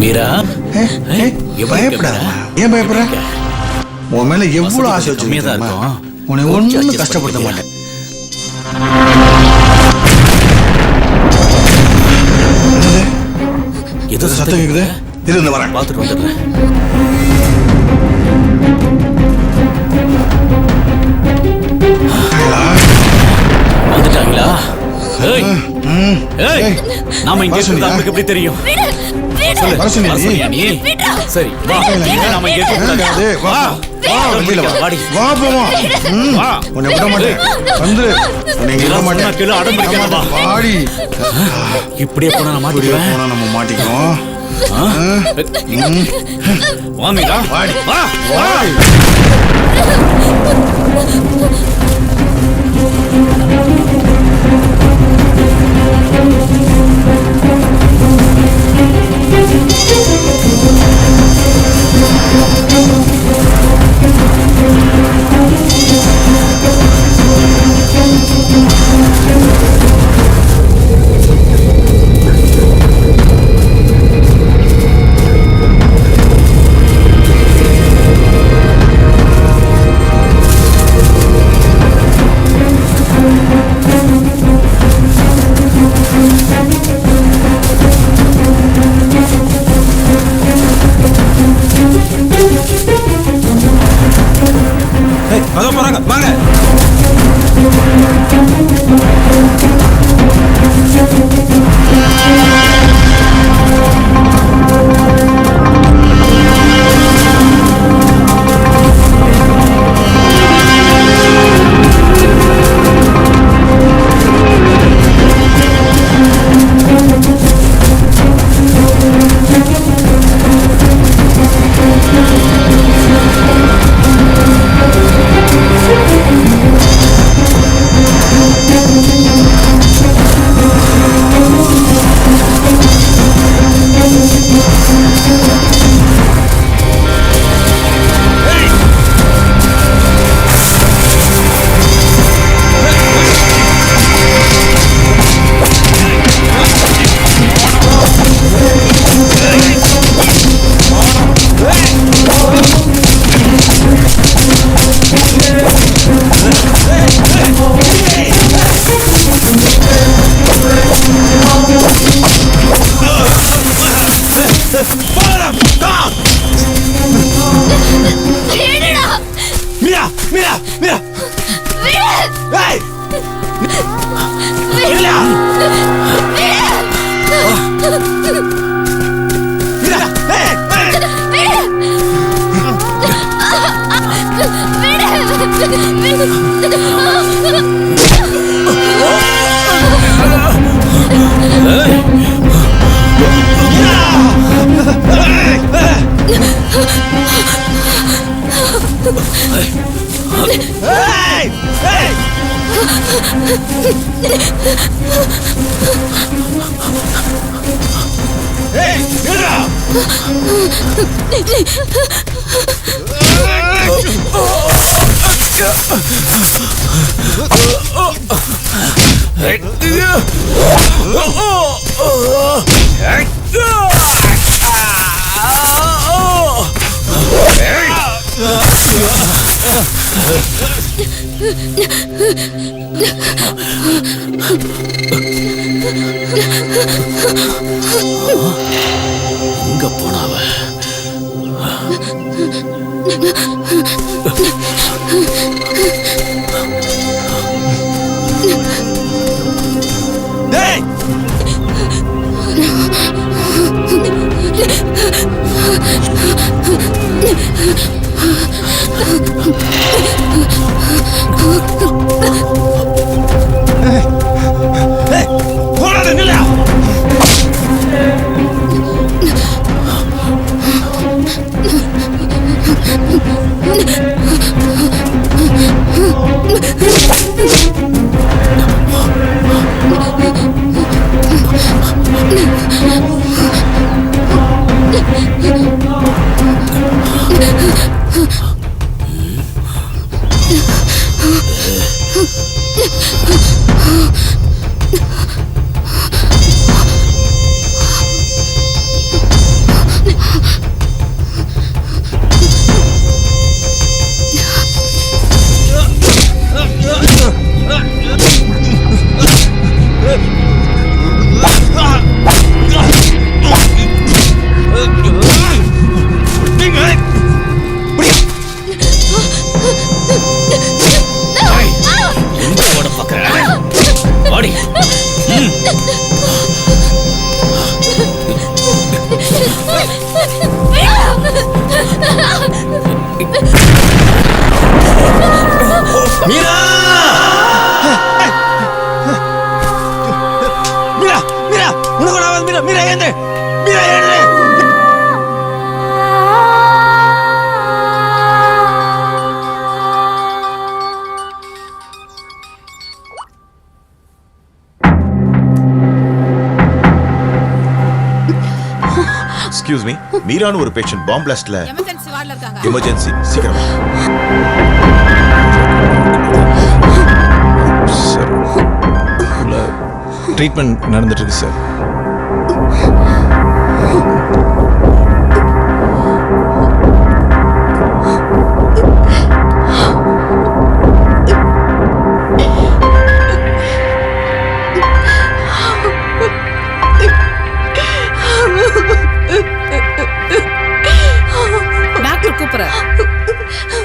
மீரா, பயப்படாத. ஏன் பயப்படுற? உன் மேல எவ்வளவு ஆசை வச்சிருக்கேன். உன்னை ஒன்னும் கஷ்டப்படுத்த மாட்டேன். ஏதோ சத்தம் கேக்குது. இருந்து வரேன், பார்த்துட்டு வந்துடுறேன். வந்துட்டாங்களா? நாம இங்க இருக்கிறது அவங்களுக்கு எப்படி தெரியும்? சரி, வா. நாம இங்க இருக்கக்கூடாது. வா வெளியில வா. வா போமா. உன்னை விட மாட்டேன். வந்து உன்னை விட மாட்டேன். கேளு, அடம் பிடிக்காத. வாடி. இப்படியே போனா நான் மாட்டிக்குவேன். போனா நம்ம மாட்டிக்குவோம். வா மீரா, வாடி. வா. அதோ போறாங்க, வாங்க. எங்க போனாவ? டேய் போடாத நில்ல. மீரா! மீரா! மீரா! உனக்கு நான் மீரா! மீரா ஏந்து! மீரா ஏந்து! எக்ஸ்கியூஸ் மீ, மீரான்னு ஒரு பேஷண்ட் பாம் பிளாஸ்ட்ல எமர்ஜென்சி வார்டுல இருக்காங்க. எமர்ஜென்சி, சீக்கிரமா. சார் உள்ள ட்ரீட்மெண்ட் நடந்துட்டு இருக்கு சார். டாக்டர் கூப்பிடுறேன்.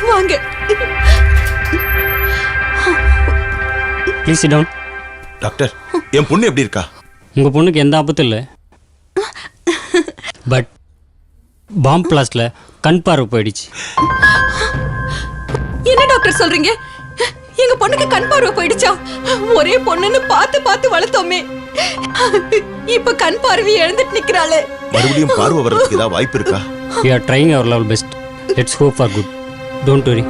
வாங்க. Please sit down. டாக்டர், என் பொண்ணு எப்படி இருக்கா? உங்கள் பொண்ணுக்கு எந்த ஆபத்தும் இல்லை, பட் பாம் பிளாஸ்டில் கண் பார்வை போயிடுச்சு. என்ன டாக்டர் சொல்றீங்க? எங்க பொண்ணுக்கு கண் பார்வை போயிடுச்சா? ஒரே பொண்ணுன்னு பார்த்து பார்த்து வளர்த்தோமே, இப்ப கண் பார்வை இழந்துட்டு நிக்கிறாளே. மறுபடியும் பார்வை வர்றதுக்கு ஏதாவது வாய்ப்பு இருக்கா? We are trying our level best. Let's hope for good. Don't worry.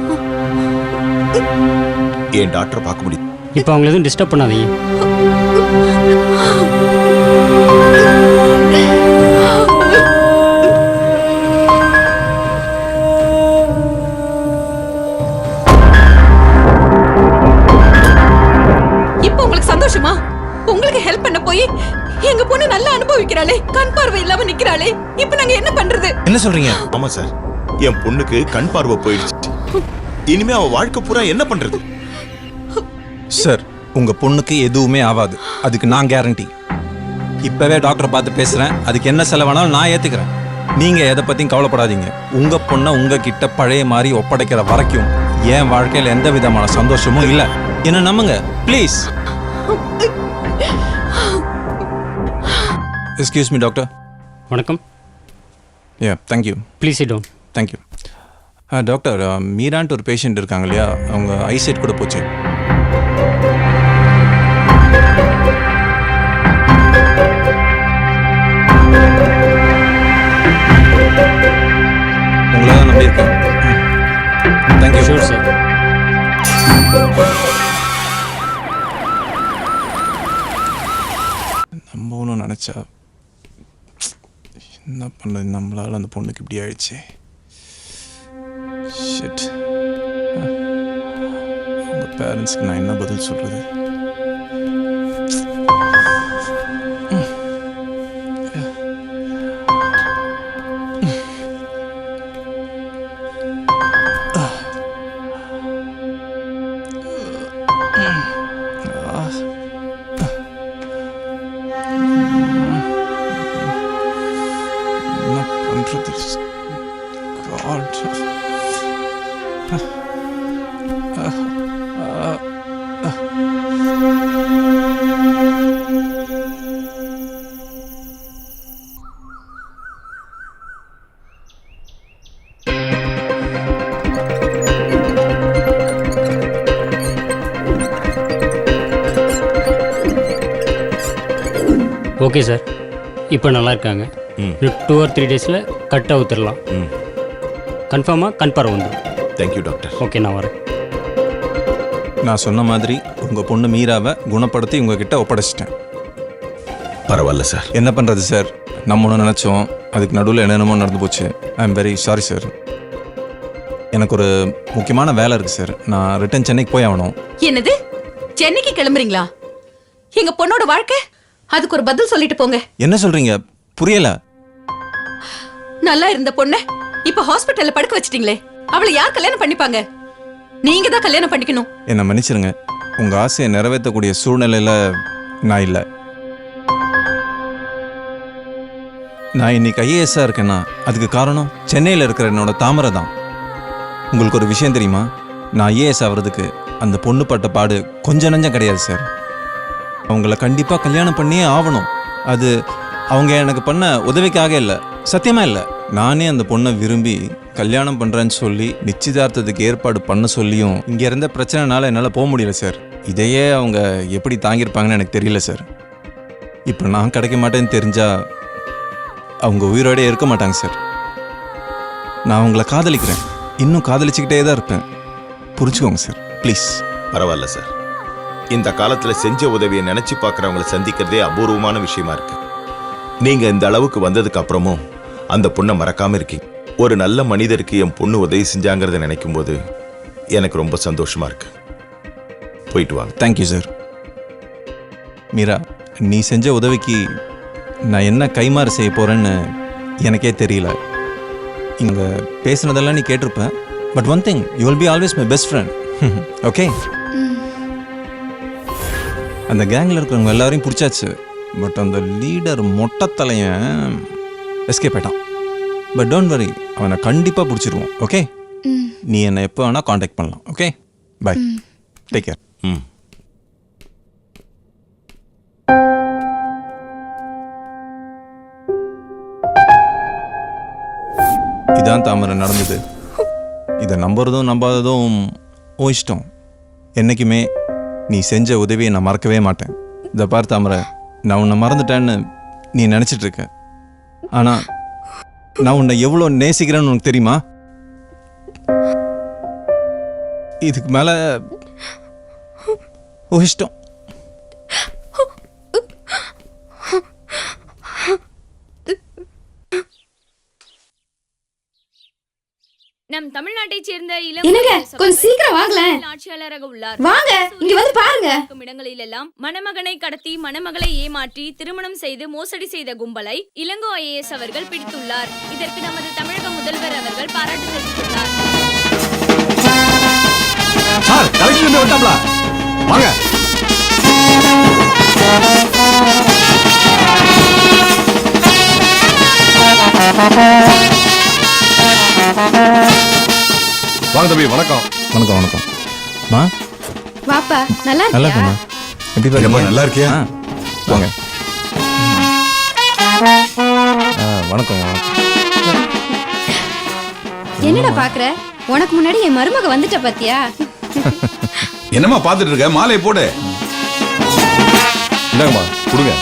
என் டாக்டரை பார்க்க முடியும். இப்போ அவங்கள எதுவும் டிஸ்டர்ப் பண்ணாதீங்க. இப்போ உங்களுக்கு சந்தோஷமா? உங்களுக்கு ஹெல்ப் பண்ண போய் எங்க பொண்ணு நல்லா அனுபவிக்கிறாளே, கண் பார்வை இல்லாம நிக்கிறாளே, இப்போ நாங்க என்ன பண்றது? என்ன சொல்றீங்க? ஆமா சார், என் பொண்ணுக்கு கண் பார்வை போயிடுச்சு. இனிமே அவ வாழ்க்கை பூரா என்ன பண்றது? சார் உங்க பொண்ணுக்கு எதுவுமே ஆகாது, அதுக்கு நான் கேரண்டி. இப்பவே டாக்டரை பார்த்து பேசுறேன், அதுக்கு என்ன செலவானாலும் நான் ஏத்துக்கிறேன். நீங்க எதை பத்தியும் கவலைப்படாதீங்க. உங்க பொண்ணை உங்ககிட்ட பழைய மாதிரி ஒப்படைக்கிற வரைக்கும் என் வாழ்க்கையில் எந்த விதமான சந்தோஷமும் இல்லை. என்ன நம்புங்க ப்ளீஸ். Excuse me doctor. வணக்கம். Thank you. Please sit down. Thank you. Doctor, மீரான்ட்டு ஒரு பேஷண்ட் இருக்காங்க இல்லையா, அவங்க ஐசைட் கூட போச்சு. உங்களை தான் நம்பியிருக்கேன். தேங்க்யூ. Sure sir. நம்பணும்னு நினச்சா என்ன பண்ணுறது, நம்மளால அந்த பொண்ணுக்கு இப்படி ஆயிடுச்சு. ஷிட். அவங்க பேரண்ட்ஸ்க்கு நான் என்ன பதில் சொல்கிறது? ஓகே சார், இப்போ நல்லா இருக்காங்க. 2 or 3 டேஸில் கட் அவுத்துடலாம். கன்ஃபார்மாக கன்ஃபார்ம் வந்துடும். Thank you doctor. ஓகே, நான் வரேன். நான் சொன்ன மாதிரி உங்கள் பொண்ணு மீராவை குணப்படுத்தி உங்ககிட்ட ஒப்படைச்சிட்டேன். பரவாயில்ல சார். என்ன பண்ணுறது சார், நம்ம ஒன்று நினச்சோம், அதுக்கு நடுவில் என்னென்னமோ நடந்து போச்சு. I am very sorry sir. எனக்கு ஒரு முக்கியமான வேலை இருக்குது சார். நான் ரிட்டன் சென்னைக்கு போய் ஆகணும். என்னது, சென்னைக்கு கிளம்புறீங்களா? எங்க பொண்ணோட வாழ்க்கை, அதுக்கு ஒரு பதில் சொல்லிட்டு போங்க. என்ன சொல்கிறீங்க, புரியல. நல்லா இருந்த பொண்ண இப்ப ஹாஸ்பிட்டல்ல படுக்க வச்சிட்டீங்களே, அவளை யார் கல்யாணம் பண்ணிப்பாங்க? நீங்க தான் கல்யாணம் பண்ணிக்கணும். என்னை மன்னிச்சிருங்க, உங்கள் ஆசையை நிறைவேற்றக்கூடிய சூழ்நிலையில் நான் இல்லை. நான் இன்னைக்கு ஐஏஎஸ்ஸாக இருக்கேன்னா அதுக்கு காரணம் சென்னையில் இருக்கிற என்னோட தாமரை தான். உங்களுக்கு ஒரு விஷயம் தெரியுமா, நான் ஐஏஎஸ் ஆகிறதுக்கு அந்த பொண்ணு பட்ட பாடு கொஞ்சம் நஞ்சம் கிடையாது சார். அவங்கள கண்டிப்பாக கல்யாணம் பண்ணியே ஆகணும். அது அவங்க எனக்கு பண்ண உதவிக்காக இல்லை, சத்தியமாக இல்லை. நானே அந்த பொண்ணை விரும்பி கல்யாணம் பண்ணுறேன்னு சொல்லி நிச்சயதார்த்தத்துக்கு ஏற்பாடு பண்ண சொல்லியும் இங்கே இருந்த பிரச்சனைனால என்னால் போக முடியல சார். இதையே அவங்க எப்படி தாங்கியிருப்பாங்கன்னு எனக்கு தெரியல சார். இப்போ நான் கிடைக்க மாட்டேன்னு தெரிஞ்சால் அவங்க உயிரோடே இருக்க மாட்டாங்க சார். நான் அவங்கள காதலிக்கிறேன், இன்னும் காதலிச்சுக்கிட்டே தான் இருப்பேன். புரிஞ்சுக்கோங்க சார் ப்ளீஸ். பரவாயில்ல சார். இந்த காலத்துல செஞ்ச உதவியை நினைச்சு பார்க்கறவங்களை சந்திக்கிறதே அபூர்வமான விஷயமா இருக்கு. நீங்க இந்த அளவுக்கு வந்ததுக்கு அப்புறமும் அந்த பொண்ணை மறக்காம இருக்கீங்க. ஒரு நல்ல மனிதருக்கு என் பொண்ணு உதவி செஞ்சாங்கிறத நினைக்கும் போது எனக்கு ரொம்ப சந்தோஷமா இருக்கு. போயிட்டு வாங்க. Thank you sir. மீரா, நீ செஞ்ச உதவிக்கு நான் என்ன கைமாறு செய்ய போறேன்னு எனக்கே தெரியல. இங்கே பேசுனதெல்லாம் நீ கேட்டிருப்பேன். But one thing, you will be always my best friend. Okay? அந்த கேங்கில் இருக்கிறவங்க எல்லாரையும் பிடிச்சாச்சு. பட் அந்த லீடர் மொட்டத்தலையன் எஸ்கேப் ஆயிட்டான். பட் டோன்ட் வரி, அவனை கண்டிப்பாக பிடிச்சிருவோம். ஓகே? நீ என்னை எப்போ வேணால் காண்டாக்ட் பண்ணலாம். ஓகே? Bye, take care. இதான் தாமரை நடந்தது. இதை நம்புறதும் நம்பாததும் ஓ இஷ்டம். என்றைக்குமே நீ செஞ்ச உதவியை நான் மறக்கவே மாட்டேன். இதை பார் தாமரை, நான் உன்னை மறந்துட்டேன்னு நீ நினச்சிட்டு இருக்க. ஆனால் நான் உன்னை எவ்வளோ நேசிக்கிறேன்னு உனக்கு தெரியுமா? இதுக்கு மேலே ஓ இஷ்டம். நம் தமிழ்நாட்டைச் சேர்ந்த என்னங்க, கொஞ்சம் சீக்கிரம் வாங்களேன். ஆட்சியாளராக உள்ளார். வாங்க, இங்க வந்து பாருங்க. இடங்களிலெல்லாம் மணமகனை கடத்தி மணமகளை ஏமாற்றி திருமணம் செய்து மோசடி செய்த கும்பலை இளங்கோ IAS அவர்கள் பிடித்துள்ளார். இதற்கு நமது தமிழக முதல்வர் அவர்கள் பாராட்டு தெரிவித்துள்ளார். வாங்க தம்பி. வணக்கம். வணக்கம். வணக்கம் மா. வாப்பா, நல்லா நல்லா இருக்கியா? இருக்குமா? எப்படி பாருங்க. நல்லா இருக்கியா? வாங்க. வணக்கம். என்னடா பாக்குற? உனக்கு முன்னாடி என் மருமக வந்துட்ட பாத்தியா? என்னம்மா பார்த்துட்டு இருக்க? மாலையை போடு. இந்தாங்கம்மா, கொடுங்க.